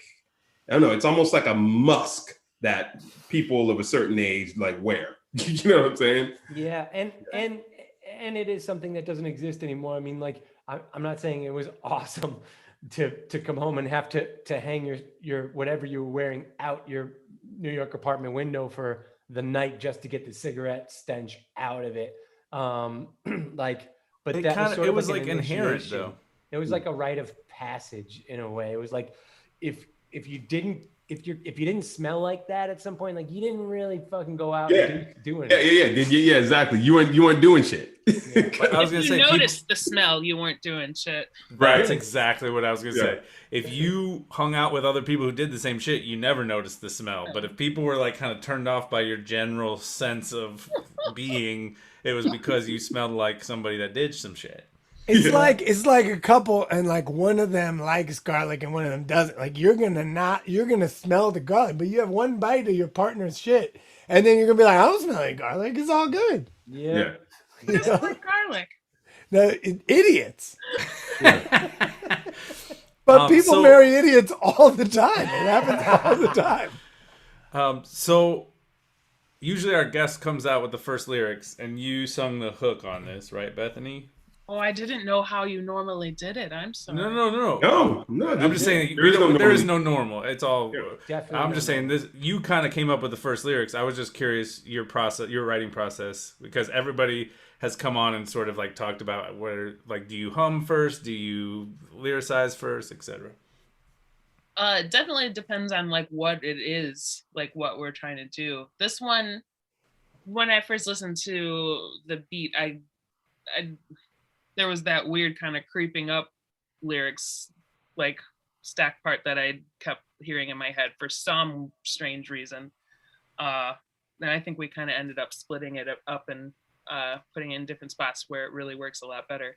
I don't know. It's almost like a musk that people of a certain age like wear. You know what I'm saying? Yeah, and it is something that doesn't exist anymore. I mean, like, I'm not saying it was awesome to come home and have to hang your whatever you were wearing out your New York apartment window for the night just to get the cigarette stench out of it. Like, but It that kinda- was sort it of was, like like, an inherent, initiation. though. It was like a rite of passage in a way. It was like if you didn't smell like that at some point, like you didn't really fucking go out and do anything. Yeah, exactly. You weren't doing shit. But I was gonna If say, you people, noticed the smell, you weren't doing shit. that's exactly what I was gonna Yeah. say. If you hung out with other people who did the same shit, you never noticed the smell. But if people were like kind of turned off by your general sense of being, it was because you smelled like somebody that did some shit. It's like a couple and like one of them likes garlic and one of them doesn't. Like you're gonna smell the garlic, but you have one bite of your partner's shit, and then you're gonna be like, I don't smell like garlic. It's all good. Yeah. You Just know? like garlic. No, idiots. But people so- marry idiots all the time. It happens all the time. So usually our guest comes out with the first lyrics, and you sung the hook on this, right, Bethany? Oh, I didn't know how you normally did it. I'm sorry. No. No. I'm just saying there is no normal. It's all. Definitely I'm just no saying this. You kind of came up with the first lyrics. I was just curious your writing process, because everybody has come on and sort of like talked about where, like, do you hum first? Do you lyricize first, etc. Definitely depends on like what it is, like what we're trying to do. This one, when I first listened to the beat, I there was that weird kind of creeping up lyrics, like stack part that I kept hearing in my head for some strange reason. And I think we kind of ended up splitting it up and putting it in different spots where it really works a lot better.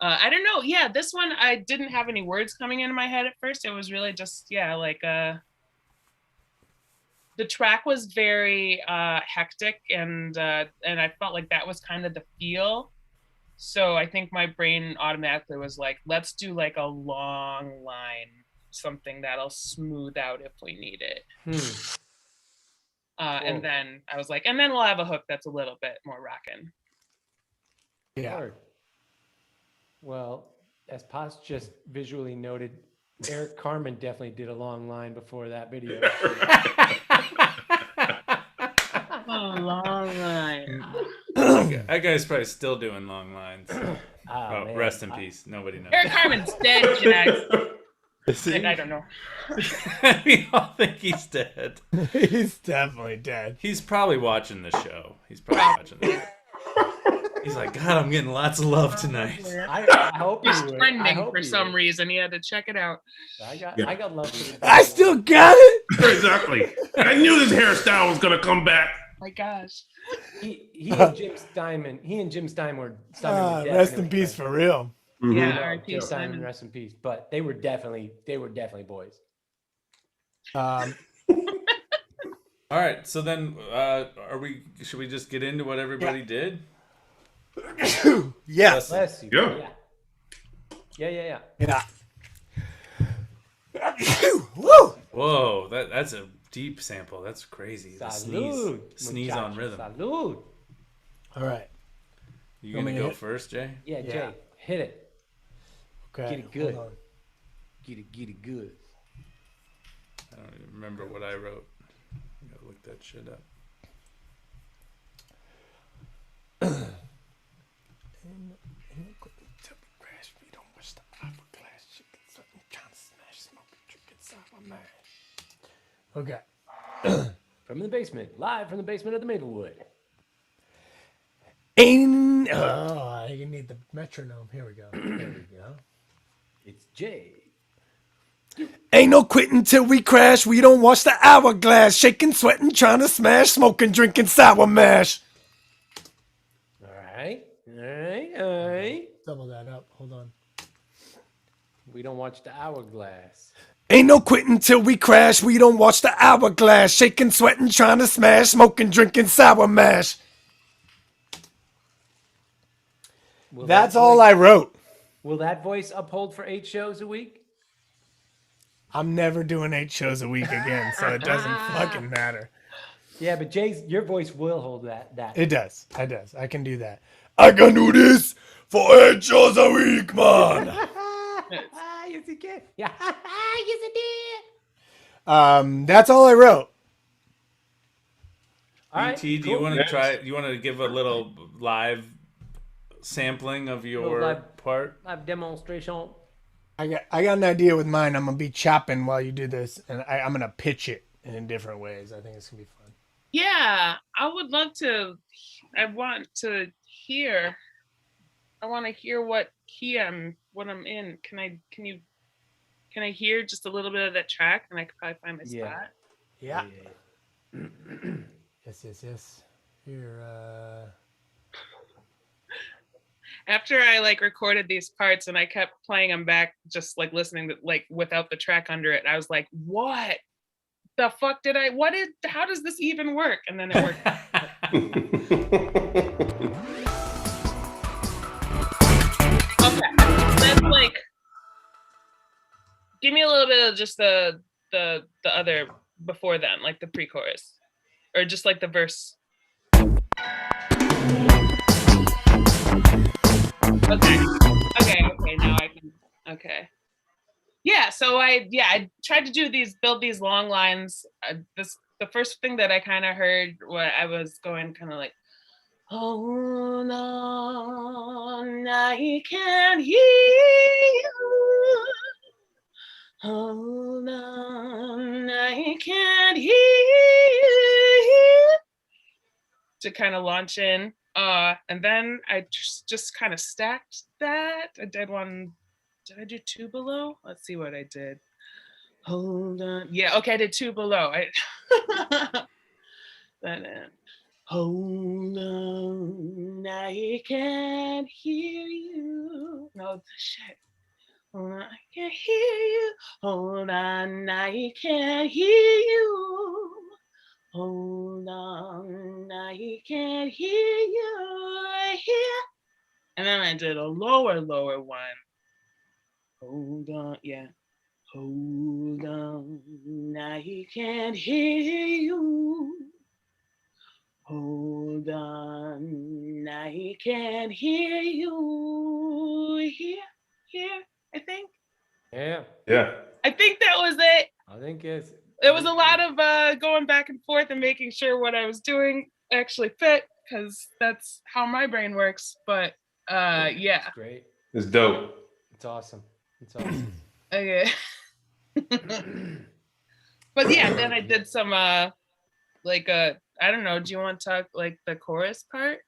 I don't know. Yeah, this one, I didn't have any words coming into my head at first. It was really just, like the track was very hectic, and I felt like that was kind of the feel. So I think my brain automatically was like, let's do like a long line, something that'll smooth out if we need it. And then I was like, and then we'll have a hook that's a little bit more rockin'. Yeah. Word. Well, as Paz just visually noted, Eric Carmen definitely did a long line before that video. A long line. That guy's probably still doing long lines. Oh, man. rest in peace. Nobody knows. Eric Carmen's dead, Jax. I don't know. We all think he's dead. He's definitely dead. He's probably watching the show. He's probably watching the show. He's like, God, I'm getting lots of love tonight. I hope He's you would. I trending hope for you some would. reason. He had to check it out. I got love for the I still got it. Exactly. I knew this hairstyle was gonna come back. My gosh. He and Jim Steinman. He and Jim Steinman were Rest in definitely peace friends. for real. Yeah, No, R.I.P. Jim Steinman, Simon. rest in peace. But they were definitely boys. All right, so then should we just get into what everybody did? Yes. Bless you. Yeah. Yeah. Yeah. Woo! Whoa, that's a deep sample. That's crazy. The Salud, sneeze on muchachos. rhythm. Salud. All right. You Want gonna me to go hit? first, Jay? Yeah, Yeah. Jay, hit it. Okay. Get it good. hold on. Get it good. I don't even remember what I wrote. I gotta look that shit up. Okay. From the basement, live from the basement of the Maplewood. You need the metronome. Here we go. There we go. It's Jay. Ain't no quitting till we crash. We don't watch the hourglass. Shaking, sweating, trying to smash. Smoking, drinking sour mash. All right. Double that up. Hold on. We don't watch the hourglass. Ain't no quitting till we crash. We don't watch the hourglass. Shaking, sweating, trying to smash. Smoking, drinking sour mash. Will That's that all voice- I wrote. Will that voice uphold for 8 shows a week? I'm never doing 8 shows a week again, so it doesn't fucking matter. Yeah, but your voice will hold that. It does. I can do that. I can do this for 8 shows a week, man. Yes, he can. Yeah, yes, it did. That's all I wrote. All right, BT, do you cool. want to try? You want to give a little live sampling of your live- part? Live demonstration. I got an idea with mine. I'm gonna be chopping while you do this, and I'm gonna pitch it in different ways. I think it's gonna be fun. Yeah, I would love to. I want to hear what key I'm in. Can I hear just a little bit of that track, and I could probably find my spot. Yeah. Yes. Here. After I recorded these parts and I kept playing them back, just listening to without the track under it, I was like, what the fuck how does this even work? And then it worked. Okay, let's give me a little bit of just the other before then, the pre-chorus, or just the verse. Okay, now I can. Okay. Yeah, so I tried to build these long lines. The first thing that I kind of heard, what I was going kind of hold on, I can't hear you. Hold on, I can't hear you. To kind of launch in. And then I just kind of stacked that. I did one. Did I do 2 below? Let's see what I did. Hold on. Yeah, okay, I did 2 below. Then hold on, I can't hear you. No, shit. Hold on, I can't hear you. Hold on, I can't hear you. Hold on, I can't hear you here. And then I did a lower one. Hold on, yeah. Hold on, I can't hear you. Hold on, I can't hear you here, I think. Yeah, I think that was it. I think it's. It was a lot of going back and forth and making sure what I was doing actually fit, because that's how my brain works. But yeah. It's great. It's dope. It's awesome. It's awesome. Okay. But yeah, then I did some like I don't know, do you want to talk like the chorus part?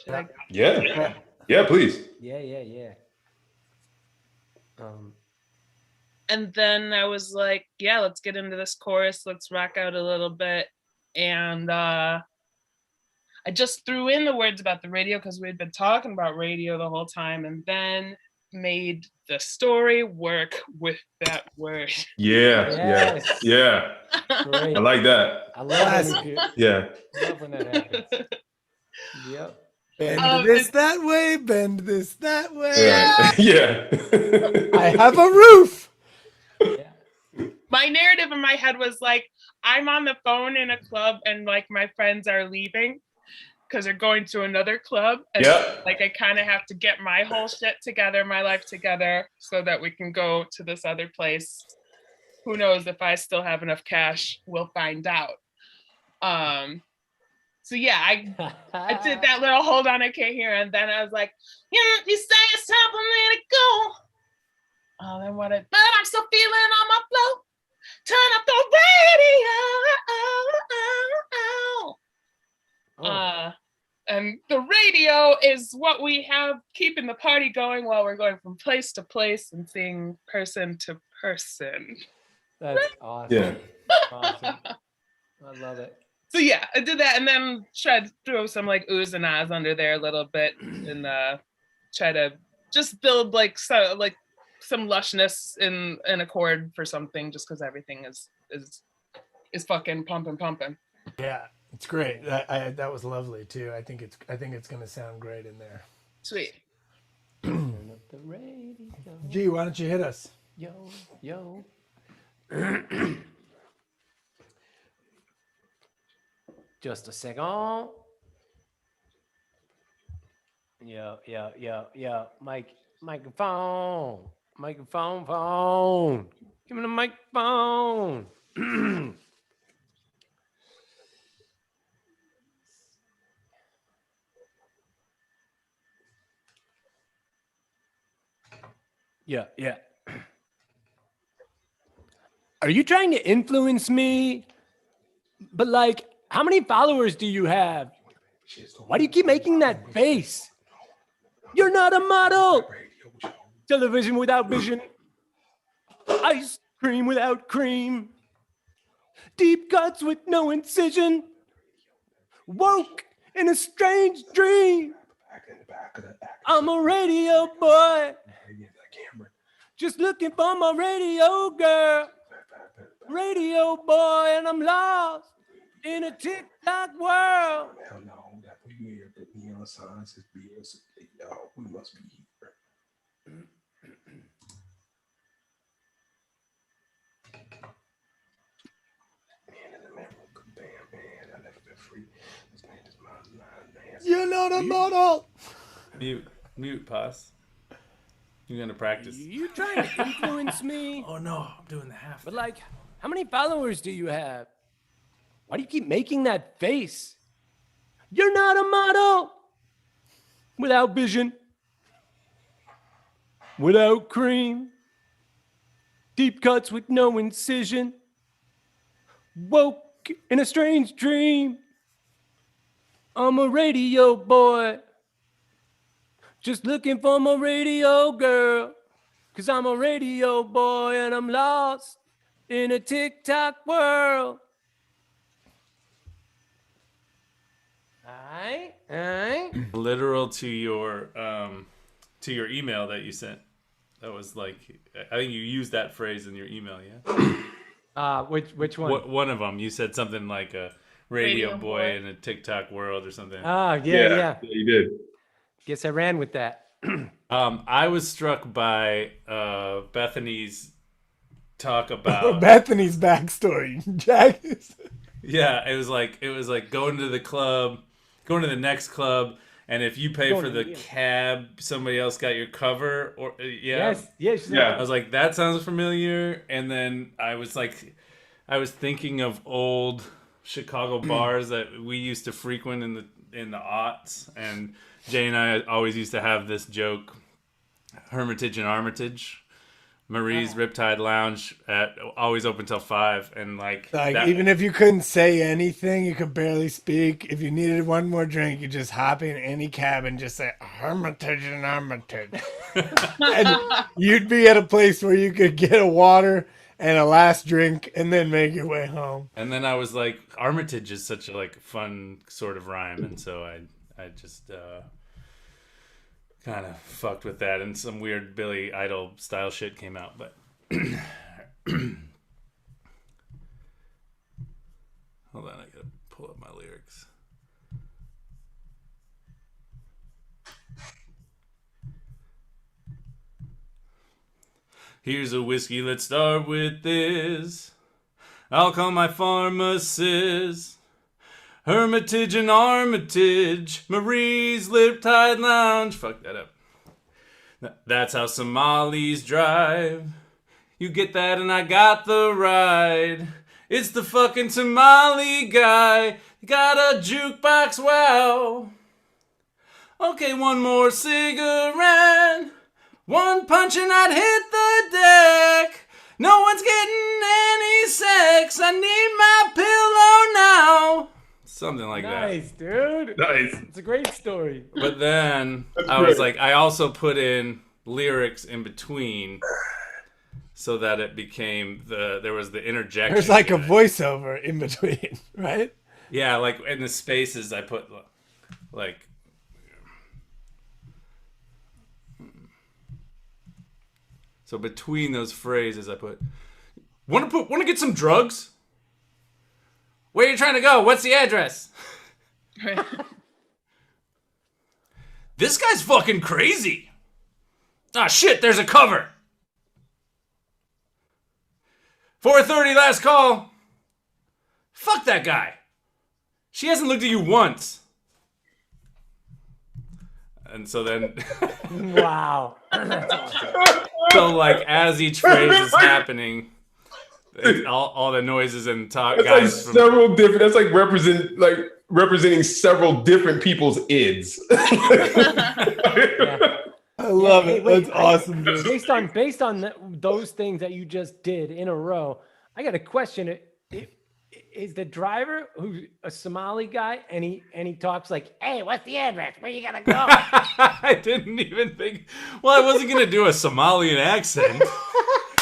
Should I? Yeah, please. Yeah. And then I was like, yeah, let's get into this chorus. Let's rock out a little bit. And I just threw in the words about the radio because we had been talking about radio the whole time, and then made the story work with that word. Yes. Yeah. Great. I like that. I love when you Yeah. I love when that happens. Yep. Bend this that way, bend this that way. Yeah. I have a roof. Yeah. My narrative in my head was like, I'm on the phone in a club and like my friends are leaving because they're going to another club. And like I kind of have to get my whole shit together, my life together, so that we can go to this other place. Who knows if I still have enough cash? We'll find out. So yeah, I did that little hold on, I can't hear, and then I was like, yeah, you say it's time for me to go. Oh, then what? But I'm still feeling on my flow. Turn up the radio. And the radio is what we have keeping the party going while we're going from place to place and seeing person to person. That's awesome. Yeah. Awesome. I love it. So yeah, I did that and then tried to throw some like oohs and ahs under there a little bit and try to just build like some lushness in a chord for something, just because everything is fucking pumping. Yeah, it's great. That was lovely too. I think it's gonna sound great in there. Sweet. Turn up the radio. Gee, why don't you hit us? Yo. Just a second. Yeah. Microphone. Phone. Give me the microphone. Yeah. Are you trying to influence me? But like, how many followers do you have? Why do you keep making that face? You're not a model. Television without vision. Ice cream without cream. Deep cuts with no incision. Woke in a strange dream. I'm a radio boy. Just looking for my radio girl. Radio boy, and I'm lost in a TikTok world. Hell no, that we here, but neon signs is BS. No, we must be here. Man, in the man, damn man, I never been free. This man is my man. You're not a model. Mute, pause. You're gonna practice. You trying to influence me? Oh no, I'm doing the half. But like, how many followers do you have? Why do you keep making that face? You're not a model. Without vision. Without cream. Deep cuts with no incision. Woke in a strange dream. I'm a radio boy. Just looking for my radio girl. 'Cause I'm a radio boy and I'm lost in a TikTok world. Alright. Literal to your email that you sent. That was like, I think you used that phrase in your email, yeah? Which one? One of them. You said something like a radio Radio boy boy. in a TikTok world or something. Oh, yeah. You did. Guess I ran with that. I was struck by Bethany's talk about Bethany's backstory. Jack. yeah, it was like going to the club, going to the next club, and if you pay for the cab, somebody else got your cover. Or Yes. I was like, that sounds familiar. And then I was thinking of old Chicago bars that we used to frequent in the aughts, and Jay and I always used to have this joke: Hermitage and Armitage. Marie's Riptide Lounge always open till 5, and even if you couldn't say anything, you could barely speak. If you needed one more drink, you just hop in any cab and just say Hermitage and Armitage, and you'd be at a place where you could get a water and a last drink, and then make your way home. And then I was like, Armitage is such a fun sort of rhyme, and so I just kind of fucked with that, and some weird Billy Idol style shit came out. But hold on, I gotta pull up my lyrics. Here's a whiskey, let's start with this. I'll call my pharmacist. Hermitage and Armitage, Marie's Lip-Tide Lounge. Fuck that up. That's how Somalis drive. You get that and I got the ride. It's the fucking Somali guy. Got a jukebox, wow. Okay, one more cigarette. One punch and I'd hit the deck. No one's getting any sex. I need my pillow now. Something like that. Nice, dude. Nice. It's a great story. But then I great. was like, I also put in lyrics in between so that it became there was the interjection. There's like a voiceover in between, right? Yeah, like in the spaces I put like. So between those phrases I put, want to get some drugs? Where are you trying to go? What's the address? This guy's fucking crazy. Ah, shit, there's a cover. 4:30 last call. Fuck that guy. She hasn't looked at you once. And so then... Wow. So, as each phrase is happening... all the noises and talk That's guys like several different. That's like representing several different people's ids. Yeah. I love it. Wait, That's awesome, dude. Based on those things that you just did in a row, I got a question. Is the driver who's a Somali guy and he talks like, "Hey, what's the address? Where you gotta go?" I didn't even think. Well, I wasn't gonna do a Somalian accent.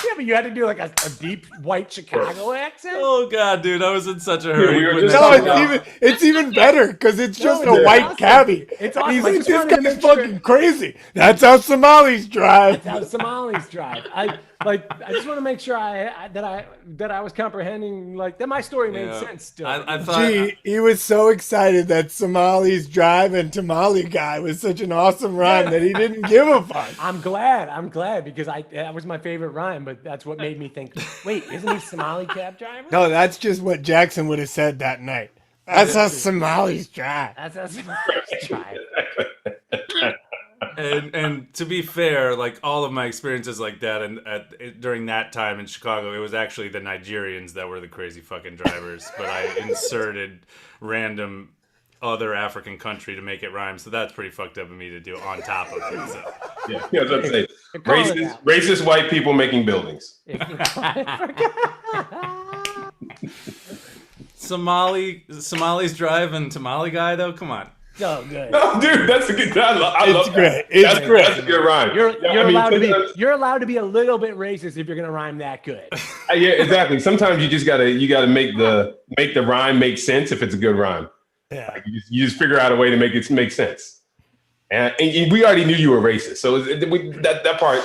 Yeah, but you had to do like a deep white Chicago accent. Oh god, dude, I was in such a hurry. we were putting just- that It's even better because it's just No, a it's white awesome. cabbie. It's And awesome. he's I like, just this wanted to guy's make sure- fucking crazy. That's how Somalis drive. That's how Somalis drive. I just want to make sure that I was comprehending that my story made Yeah. sense still. I thought. Gee, he was so excited that Somalis drive and Tamale guy was such an awesome rhyme that he didn't give a fuck. I'm glad because that was my favorite rhyme, but that's what made me think, wait, isn't he Somali cab driver? No, that's just what Jackson would have said that night. That's how Somalis drive. That's how Somalis drive. And to be fair, all of my experiences like that, and during that time in Chicago, it was actually the Nigerians that were the crazy fucking drivers. But I inserted random other African country to make it rhyme, so that's pretty fucked up of me to do on top of it. So. Yeah, I was about to say, Call it that. racist white people making buildings. Somalis drive and Tamale guy though. Come on. So good. No, dude, that's a good. I love It's great. that. It's great. That's a good rhyme. You're allowed to be a little bit racist if you're gonna rhyme that good. Yeah, exactly. Sometimes you gotta make the rhyme make sense if it's a good rhyme. Yeah. You just figure out a way to make it make sense. And we already knew you were racist, so that part,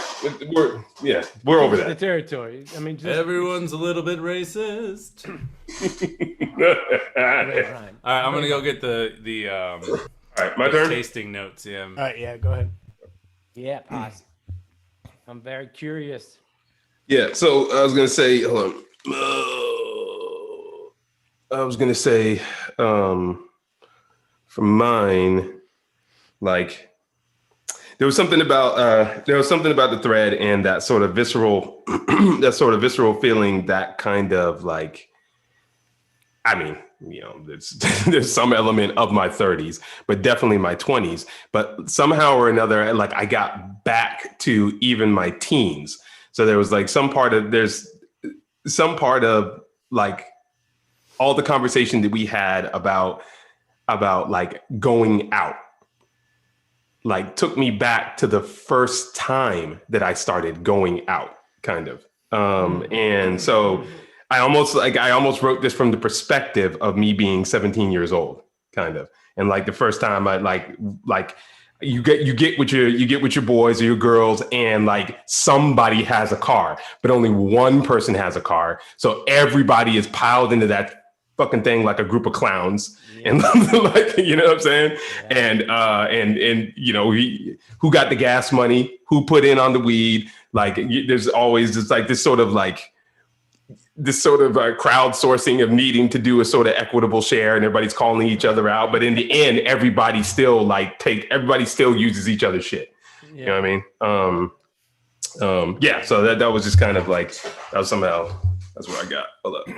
we're over The that. territory. I mean, just Everyone's a little bit racist. Right. All right, I'm gonna go get the All right, my turn. tasting notes. Yeah. All right, yeah, go ahead. Yeah, pause. I'm very curious. Yeah, so I was gonna say, hold on. I was gonna say, for mine, like there was something about the thread and that sort of visceral, feeling, that kind of like, I mean, there's some element of my 30s, but definitely my 20s. But somehow or another, like I got back to even my teens. So there was like some part of like all the conversation that we had about like going out, like took me back to the first time that I started going out, kind of. And so I almost wrote this from the perspective of me being 17 years old, kind of. And like the first time I like you get with your boys or your girls, and like somebody has a car, but only one person has a car. So everybody is piled into that fucking thing like a group of clowns. Yeah. And like, you know what I'm saying? Yeah. And who got the gas money, who put in on the weed. Like there's always just like this sort of crowdsourcing of needing to do a sort of equitable share, and everybody's calling each other out. But in the end, everybody still uses each other's shit. Yeah. You know what I mean? Yeah. So that was just kind of like, that was somehow, that's what I got. Hold up.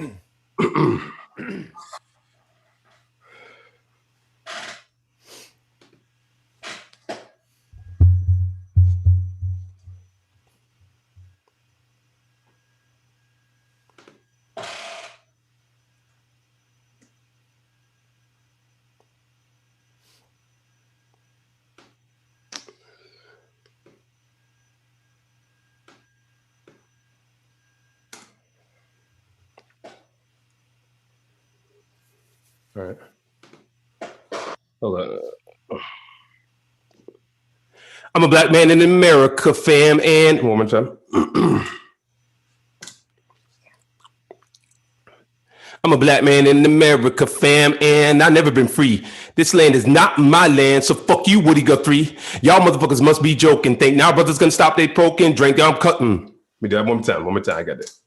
All right. Hold on. I'm a black man in America, fam, and one more time. I'm a black man in America, fam, and I've never been free. This land is not my land, so fuck you, Woody Guthrie. Y'all motherfuckers must be joking. Think now brothers gonna stop they poking, drink, I'm cutting. We do that one more time, I got this.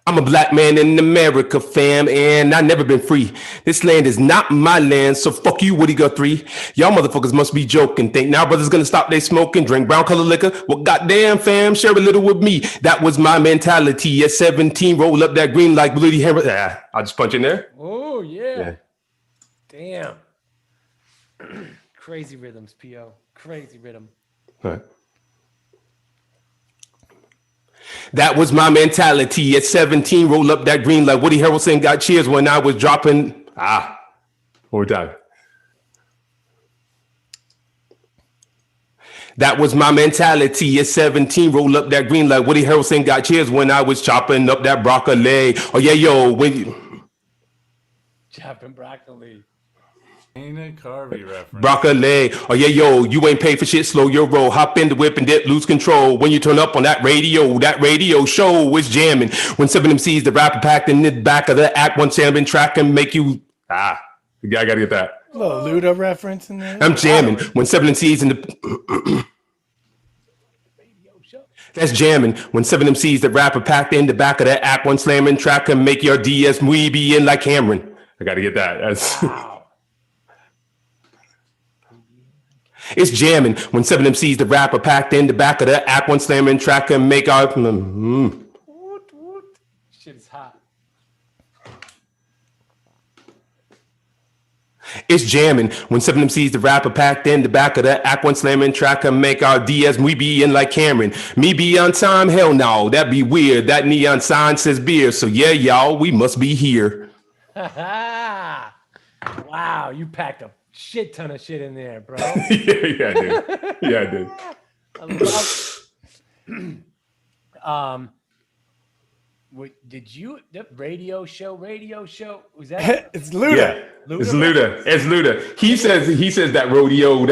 I'm a black man in America, fam, and I've never been free. This land is not my land, so fuck you, Woody Guthrie. Y'all motherfuckers must be joking. Think now brothers gonna stop they smoking, drink brown color liquor? Well, goddamn, fam, share a little with me. That was my mentality at 17. Roll up that green like bloody hammer. I'll just punch in there. Oh, yeah. Damn. Crazy rhythms, P.O. Crazy rhythm. All right. That was my mentality at 17. Roll up that green like Woody Harrelson got cheers when I was dropping. One more time. That was my mentality at 17. Roll up that green like Woody Harrelson got cheers when I was chopping up that broccoli. Oh yeah, yo, when you chopping broccoli. Ain't a Carvey reference. Broccoli. Oh yeah, yo, you ain't paid for shit. Slow your roll. Hop in the whip and dip, lose control. When you turn up on that radio show is jamming. When 7 MCs, the rapper packed in the back of the act, one salmon track and make you I gotta get that. A little Luda reference in there. I'm jamming. When 7 MCs in the that's jamming. When 7 MCs, the rapper packed in the back of the act, one slamming track and make your DS muy bien like Cameron. I gotta get that. That's wow. It's jamming. When 7 MCs, the rapper packed in the back of the act, one slamming track and make our Shit is hot. It's jamming. When 7 MCs, the rapper packed in the back of the act, one slamming track and make our DS muy bien like Cameron. Me be on time? Hell no, that'd be weird. That neon sign says beer. So yeah, y'all, we must be here. Wow, you packed a shit ton of shit in there, bro. yeah, I did. Yeah, I did. I love did you the radio show? Was that It's Luda. Yeah, it's Luda. It's Luda. He says that rodeo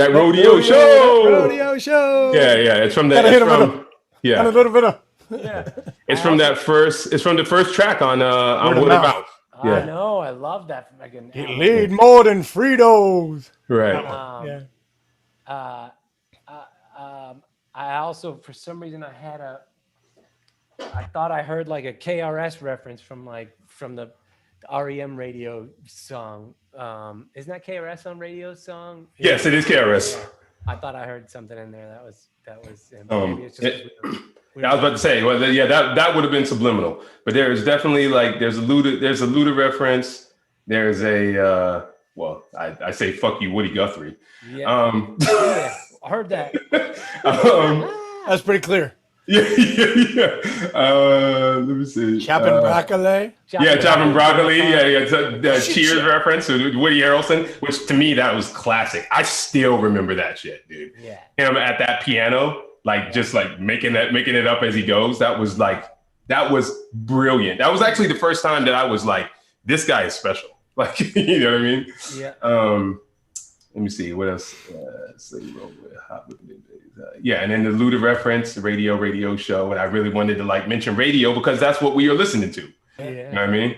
show. Rodeo show. Yeah. It's from Gotta that. hit It's him with from And a little bit of. yeah? It's from that first. It's from the first track on Word of Word of Mouth. Mouth. I Yeah, know. I love that fucking. You album. need more than Fritos. right. Yeah. I also, for some reason, I thought I heard like a KRS reference from the REM radio song. Isn't that KRS on radio song? Yes, it is KRS. Yeah. I thought I heard something in there that was. Maybe it's just weird. I was about to say, well, yeah, that would have been subliminal, but there is definitely there's a Luda reference. There's a I say fuck you, Woody Guthrie. Yeah. Yeah, I heard that. That's pretty clear. Yeah. Let me see. Chopping broccoli. Chopping broccoli. Yeah. The Cheers reference with Woody Harrelson, which to me that was classic. I still remember that shit, dude. Yeah. Him at that piano, just making it up as he goes. That was brilliant. That was actually the first time that I was like, this guy is special. You know what I mean? Yeah. Let me see what else. And then the Luda reference, the radio show, and I really wanted to mention radio because that's what we are listening to. Yeah. You know what I mean?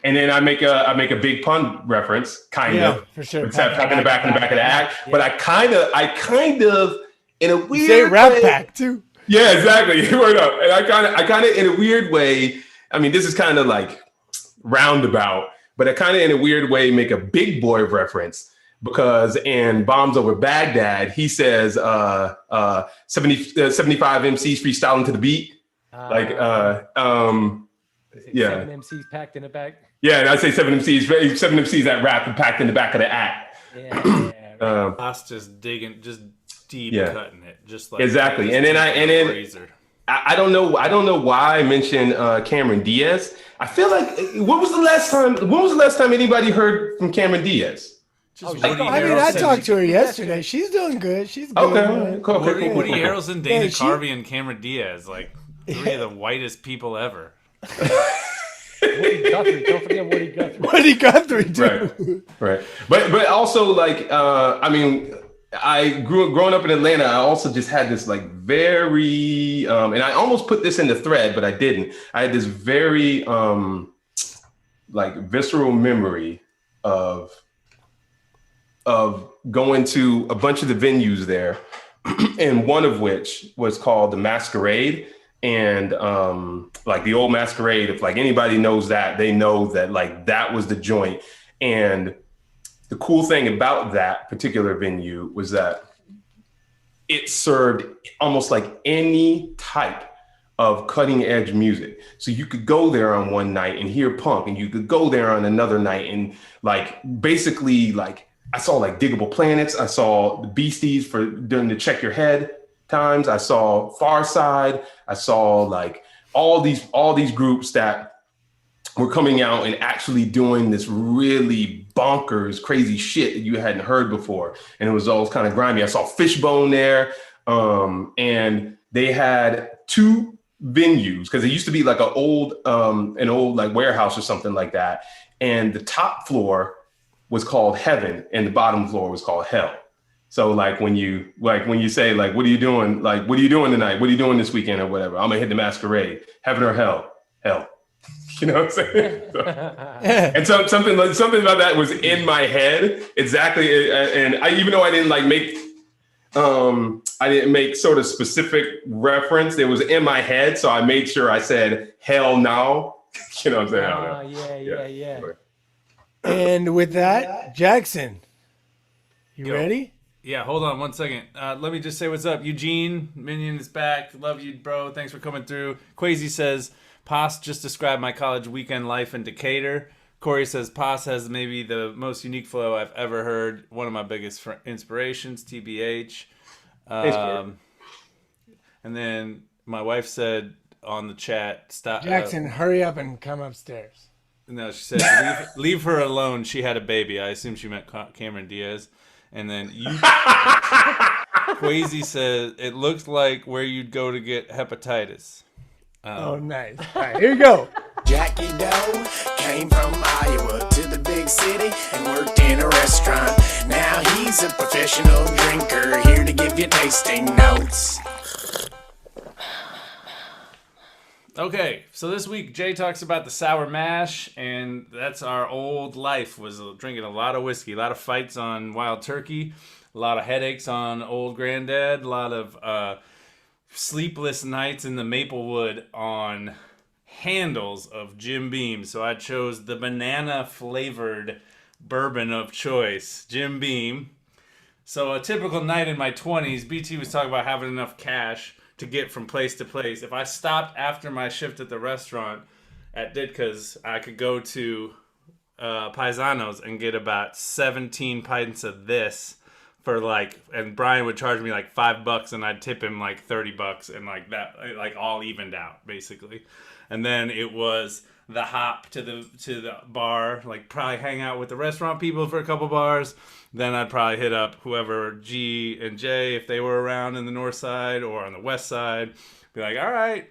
And then I make a big pun reference, kind of, for sure. With tap in the back of the act. Yeah. But I kind of in a weird say rap way, pack too. Yeah, exactly. Word up. And I kind of in a weird way. I mean, this is kind of roundabout, but I kind of in a weird way make a big boy reference. Because in Bombs Over Baghdad, he says 75 MCs freestyling to the beat. Yeah. 7 MCs packed in the back. Yeah, and I say 7 MCs that rap and packed in the back of the act. Yeah. Us just digging, just deep cutting it, just exactly. And then I don't know why I mentioned Cameron Diaz. I feel like when was the last time anybody heard from Cameron Diaz? I talked to her yesterday. She's doing good. She's good. Okay, cool. Woody Harrelson, Dana Yeah, Carvey, and Cameron Diaz, three of the whitest people ever. Woody Guthrie. Don't forget Woody Guthrie. Woody Guthrie, too. Right. But also I growing up in Atlanta, I also just had this very and I almost put this in the thread, but I didn't. I had this very visceral memory of going to a bunch of the venues there, and one of which was called the Masquerade. And the old Masquerade, if anybody knows that, they know that that was the joint. And the cool thing about that particular venue was that it served almost any type of cutting edge music. So you could go there on one night and hear punk, and you could go there on another night and basically I saw Diggable Planets. I saw the Beasties during the Check Your Head times. I saw Far Side. I saw all these groups that were coming out and actually doing this really bonkers, crazy shit that you hadn't heard before. And it was all kind of grimy. I saw Fishbone there. And they had 2 venues because it used to be an old warehouse or something like that. And the top floor was called Heaven and the bottom floor was called Hell. So when you say what are you doing? What are you doing tonight? What are you doing this weekend or whatever? I'm gonna hit the Masquerade. Heaven or hell? Hell. You know what I'm saying? And something about that was in my head exactly. And even though I didn't make sort of specific reference, it was in my head. So I made sure I said hell no. You know what I'm saying? Yeah. And with that, Jackson, you ready? Yeah, hold on 1 second. Let me just say what's up. Eugene, Minion is back. Love you, bro. Thanks for coming through. Quasi says, Pos just described my college weekend life in Decatur. Corey says, Pos has maybe the most unique flow I've ever heard. One of my biggest inspirations, TBH. And then my wife said on the chat, stop. Jackson, hurry up and come upstairs. No, she said, leave her alone. She had a baby. I assume she meant Cameron Diaz. And then Quasi says, it looks like where you'd go to get hepatitis. Oh, nice. All right, here you go. Jackie Doe came from Iowa to the big city and worked in a restaurant. Now he's a professional drinker, here to give you tasting notes. Okay, so this week Jay talks about the sour mash, and that's our old life, was drinking a lot of whiskey, a lot of fights on Wild Turkey, a lot of headaches on Old Granddad, a lot of sleepless nights in the Maplewood on handles of Jim Beam. So I chose the banana flavored bourbon of choice, Jim Beam. So a typical night in my 20s, BT was talking about having enough cash to get from place to place. If I stopped after my shift at the restaurant at Ditka's, I could go to Paisanos and get about 17 pints of this for like, and Brian would charge me like $5 and I'd tip him like $30 and like that, like all evened out basically. And then it was the hop to the bar, like probably hang out with the restaurant people for a couple bars. Then I'd probably hit up whoever G and J if they were around in the north side or on the west side. Be like, all right.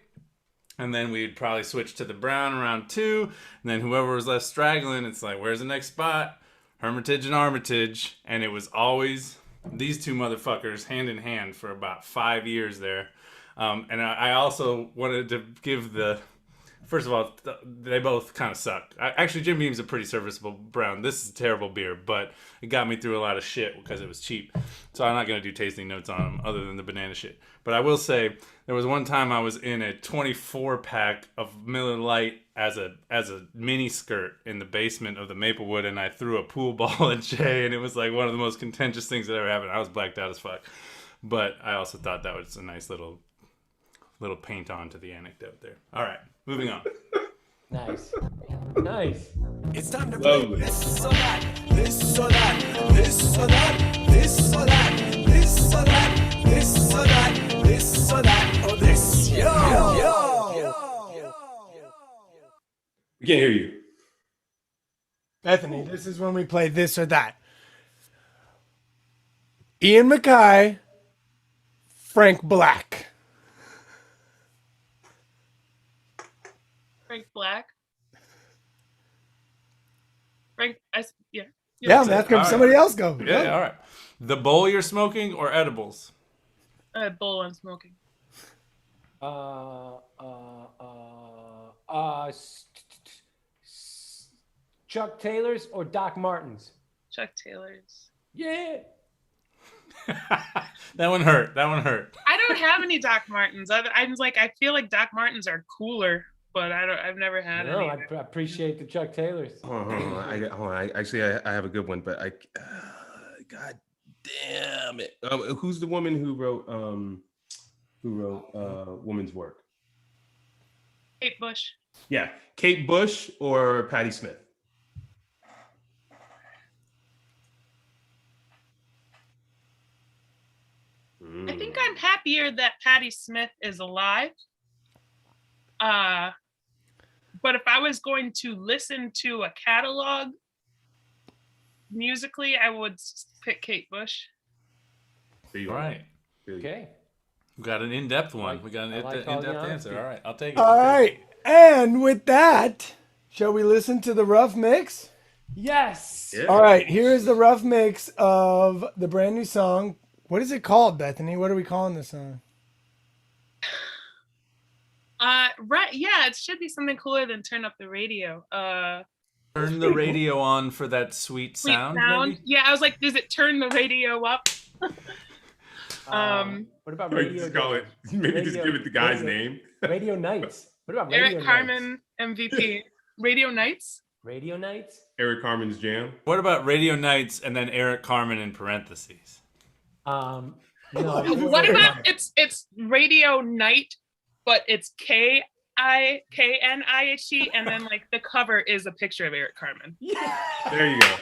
And then we'd probably switch to the Brown around 2. And then whoever was left straggling, it's like, where's the next spot? Hermitage and Armitage. And it was always these two motherfuckers hand in hand for about 5 years there. And I also wanted to give the... First of all, they both kind of suck. Actually, Jim Beam's a pretty serviceable brown. This is a terrible beer, but it got me through a lot of shit because it was cheap. So I'm not going to do tasting notes on them other than the banana shit. But I will say, there was one time I was in a 24-pack of Miller Lite as a mini skirt in the basement of the Maplewood, and I threw a pool ball at Jay, and it was like one of the most contentious things that ever happened. I was blacked out as fuck. But I also thought that was a nice little paint on to the anecdote there. All right, moving on. Nice. Nice. It's time to Love play it. this or that, this or that, this or that, this or that, this or that, this or that, this or that, or this. Yo. We can't hear you. Bethany, this is when we play this or that. Ian Mackay, Frank Black. Frank Black. Frank, yeah. Yeah, that's All right. somebody else go. Yeah, all right. The bowl you're smoking or edibles? Bowl I'm smoking. Chuck Taylor's or Doc Martens? Chuck Taylor's. Yeah. That one hurt. I don't have any Doc Martens. I'm like, I feel like Doc Martens are cooler, but I've never had No, any. I appreciate the Chuck Taylors. Hold on. I have a good one, but God damn it. Who's the woman who wrote Woman's Work? Kate Bush. Yeah, Kate Bush or Patti Smith? I think I'm happier that Patti Smith is alive. But if I was going to listen to a catalog musically, I would pick Kate Bush. There you All are. right. Okay. We got an in-depth one. We got an I like all the in-depth honesty. answer. All right, I'll take it. All right. And with that, shall we listen to the rough mix? Yes. Yeah. All right. Here is the rough mix of the brand new song. What is it called, Bethany? What are we calling this song? Right. Yeah, it should be something cooler than Turn Up the Radio. Turn the radio on for that sweet Sweet sound. sound. Maybe? Yeah, I was like, does it turn the radio up? What about Wait, Radio? just call it. Maybe just give it the guy's name. Radio Nights. What about Radio Eric Nights? Carmen, MVP. Radio Nights. Radio Nights. Eric Carmen's Jam. What about Radio Nights and then Eric Carmen in parentheses? No. What about it's Radio Night, but it's KNIHT, and then like the cover is a picture of Eric Carmen. There you go.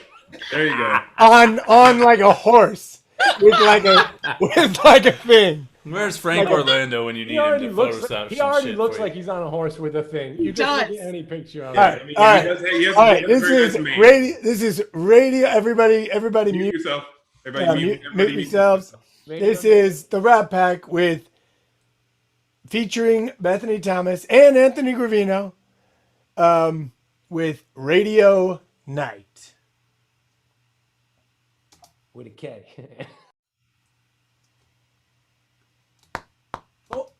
There you go. On like a horse with like a thing. Where's Frank Orlando when you need him to Photoshop He some already shit looks for like you? he's on a horse with a thing. You He just look does. at any picture of All it. right. All right. He has All right. a This very is resume. radio. This is radio. Everybody Mute mute. yourself. Everybody mute Mute yourselves. Radio This Nights. is the Rat Pack with featuring Bethany Thomas and Anthony Gravino with Radio Night. With a K. Oh,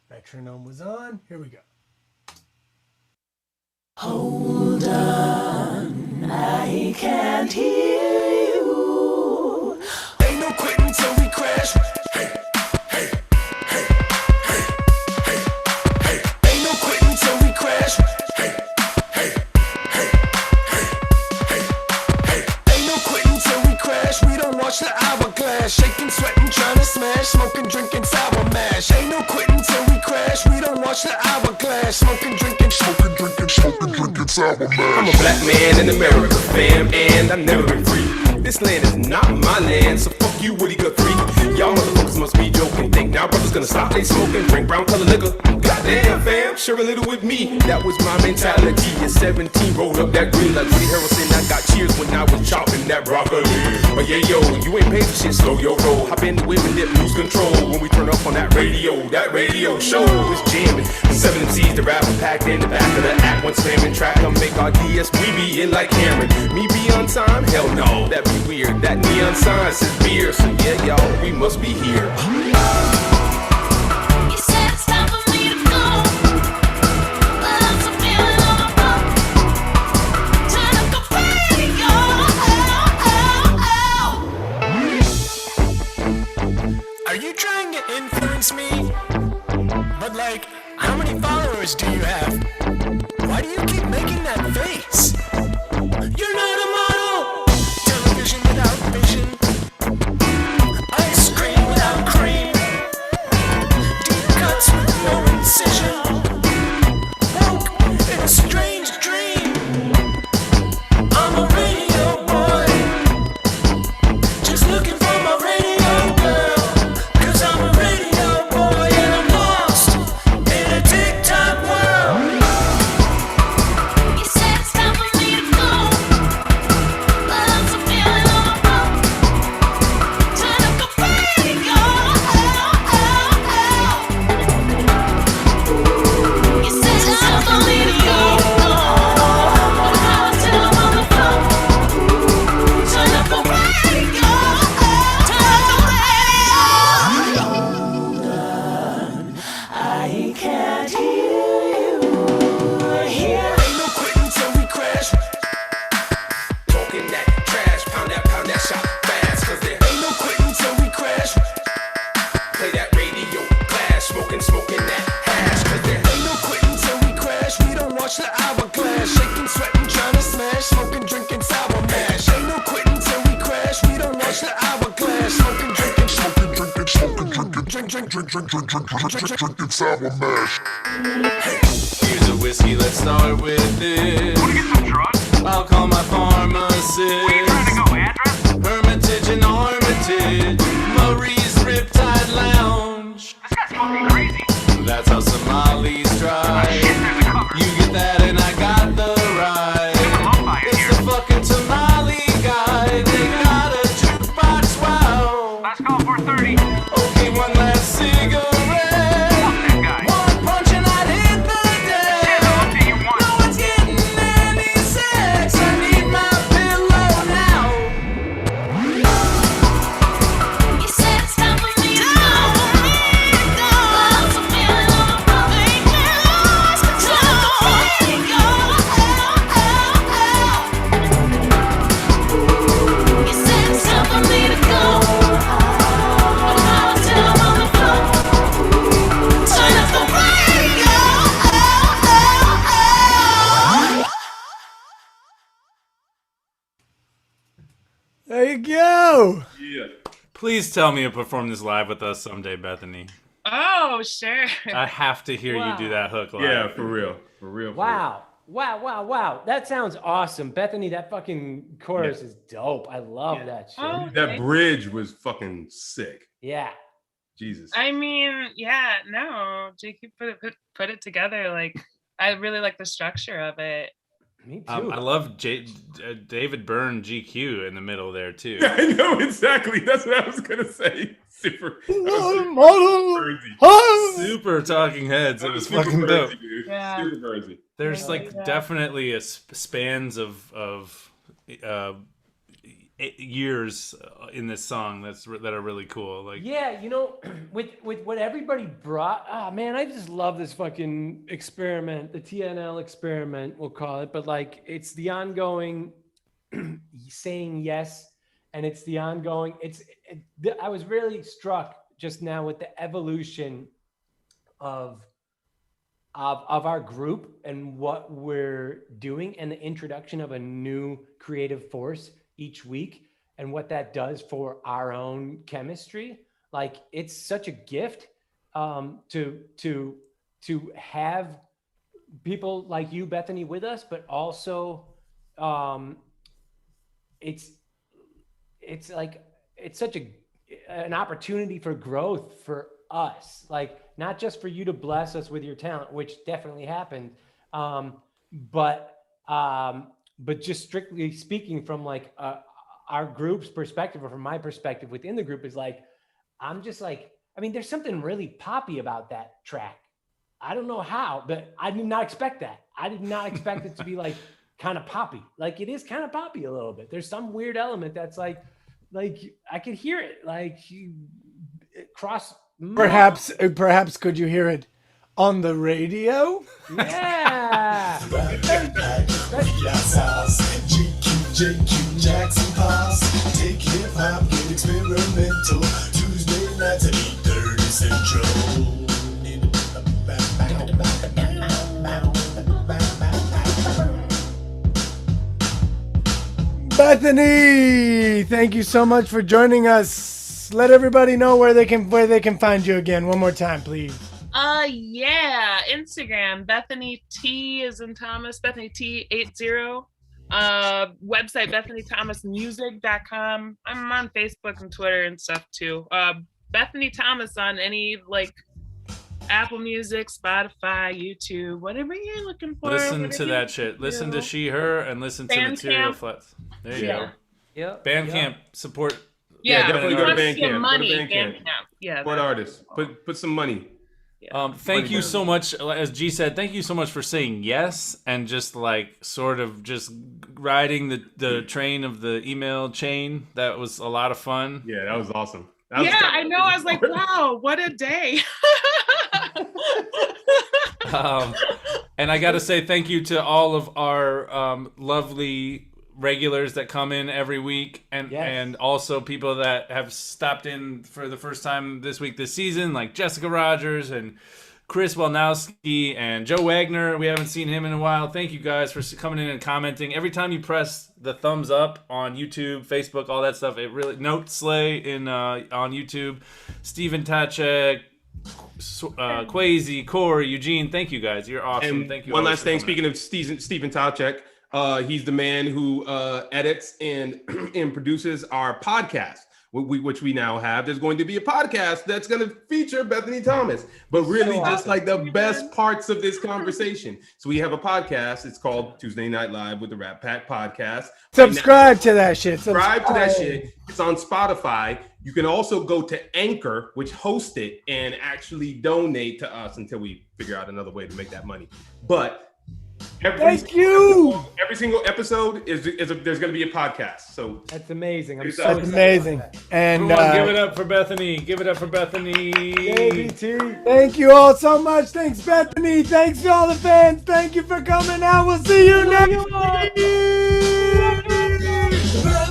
metronome was on. Here we go. Hold on, I can't hear you. Ain't no quitting till we crash. Hey, hey, hey, hey, hey, hey. Ain't no quitting till we crash. Hey, hey, hey, hey, hey, hey. Ain't no quitting till we crash. We don't watch the hourglass. Shaking, sweating, trying to smash. Smoking, drinking, sour mash. Ain't no quitting till we crash. We don't watch the hourglass. Smoking, drinking, sour mash. I'm a black man in America, fam, and I've never been free. This land is not my land, so fuck you, Woody Guthrie. Y'all motherfuckers must be joking. Think now brothers gonna stop they smoking, drink brown color liquor. Goddamn, fam, share a little with me. That was my mentality. At 17, rolled up that green like Woody Harrelson. I got cheers when I was chopping that broccoli. But yeah, yo, you ain't paid for shit, slow your roll. Hop in the whip and dip, lose control. When we turn up on that radio show is jamming. 7 MCs, the rapper packed in the back of the act. One slamming track, come make our DS. We be in like Cameron. Me be on time? Hell no, that'd be weird. That neon sign says beer, so yeah, y'all, we must be here. You said it's time for me to go, but I'm still feeling on my phone. Turn up the radio. Are you trying to influence me? But like, how many followers do you have? Why do you keep making that face? You're not a model. Television without vision. Ice cream without cream. Deep cuts with no incision. Woke in a strange dream. I'm a radio boy, just looking for my radio girl. 'Cause I'm a radio boy and I'm lost in a TikTok world. You said it's time for me to go, but I'm still feeling on my phone. Turn up the radio. You said it's time for me to go, but I'm still on the phone. Turn up the radio. Turn up the radio. I can't hear you. Ain't no quitting till we crash. Talking that trash, pound that shot fast. 'Cause there Ain't no quitting till we crash. play that radio clash, smoking that hash. 'Cause there Ain't no quitting till we crash. We don't watch the hourglass. Shaking, sweating, trying to smash. Smoking, drinking, sour mash. Ain't no quitting till we crash. We don't watch the hourglass. Smoking, drinking, drinking sour mash. Here's a whiskey, let's start with this. Want to get some drugs? I'll call my pharmacist. Where you trying to go? Address? Hermitage and Armitage, Marie's Riptide Lounge. This guy's fucking crazy. That's how Somalis drive. Shit, there's a cover. You get that and I got the ride. alone by it It's here. the fucking tamale guy. They got a jukebox, wow. Last call 4:30. Okay, one last cigarette. Fuck that guy. One punch and I'd hit the deck. Shit, what do you want? No one's getting any sex. I need my pillow now. You said it's time for me to go, but I'm still feeling on my phone. Turn up the radio. You said it's time for me to go, but I'm still on the phone. Turn up the radio. There you go. Please tell me you'll perform this live with us someday, Bethany. Oh, sure. I have to hear you do that hook live. Yeah, for real. For real. Wow. Wow. That sounds awesome. Bethany, that fucking chorus is dope. I love that shit. Oh, That bridge was fucking sick. Yeah. Jesus. I mean, yeah, no, JQ put it together. Like, I really like the structure of it. Me too. I love David Byrne GQ in the middle there too. I know exactly. That's what I was gonna say. Super. Super Talking Heads. It was super fucking crazy, dope. dude. Yeah. Super crazy. There's Yeah, like yeah. definitely a spans of years in this song that are really cool. Like Yeah, you know, with what everybody brought, man, I just love this fucking experiment, the TNL experiment, we'll call it. But like, it's the ongoing saying yes, and it's the ongoing. I was really struck just now with the evolution of our group and what we're doing, and the introduction of a new creative force each week, and what that does for our own chemistry. Like, it's such a gift to have people like you, Bethany, with us, but also it's like, it's such an opportunity for growth for us, like not just for you to bless us with your talent, which definitely happened, but just strictly speaking from like our group's perspective, or from my perspective within the group, is like, I'm just like, I mean, there's something really poppy about that track. I don't know how, but I did not expect that. I did not expect it to be like kind of poppy. Like, it is kind of poppy a little bit. There's some weird element that's like I could hear it, like cross. Perhaps could you hear it on the radio? Yeah. JQ, Jackson Pass. Take hip hop, get experimental. Tuesday nights at 8:30 Central. Bethany, thank you so much for joining us. Let everybody know where they can find you again. One more time, please. Yeah, Instagram, Bethany T is in Thomas, Bethany T80. Website, BethanyThomasMusic.com. I'm on Facebook and Twitter and stuff too. Bethany Thomas on any like Apple Music, Spotify, YouTube, whatever you're looking for. Listen to that shit. Listen to She Her and listen to Material Flats. There you go. Yeah. Bandcamp support. Yeah, definitely go to Bandcamp. Bandcamp. Money, Go to Bandcamp. Yeah. Support artists. Put some money. Thank you so much, as G said, thank you so much for saying yes and just like sort of just riding the train of the email chain. That was a lot of fun. Yeah, that was awesome. I know. I was like, wow, what a day. And I got to say thank you to all of our lovely regulars that come in every week, and also people that have stopped in for the first time this week this season, like Jessica Rogers and Chris Welnowski and Joe Wagner. We haven't seen him in a while. Thank you guys for coming in and commenting. Every time you press the thumbs up on YouTube, Facebook, all that stuff, it really Note Slay on YouTube, Stephen Tachek, Quasi, Corey, Eugene, thank you guys. You're awesome. And thank you. one last thing. Speaking of Stephen Tachek, he's the man who edits and produces our podcast, which we now have. There's going to be a podcast that's going to feature Bethany Thomas, but really just like the best parts of this conversation. So we have a podcast. It's called Tuesday Night Live with the Rat Pack Podcast. Subscribe to that shit. Subscribe to that shit. It's on Spotify. You can also go to Anchor, which hosts it, and actually donate to us until we figure out another way to make that money. But every single episode is there's going to be a podcast. So that's amazing. I'm so that's amazing. And give it up for Bethany. Give it up for Bethany. Thank you all so much. Thanks, Bethany. Thanks to all the fans. Thank you for coming out. We'll see you next week.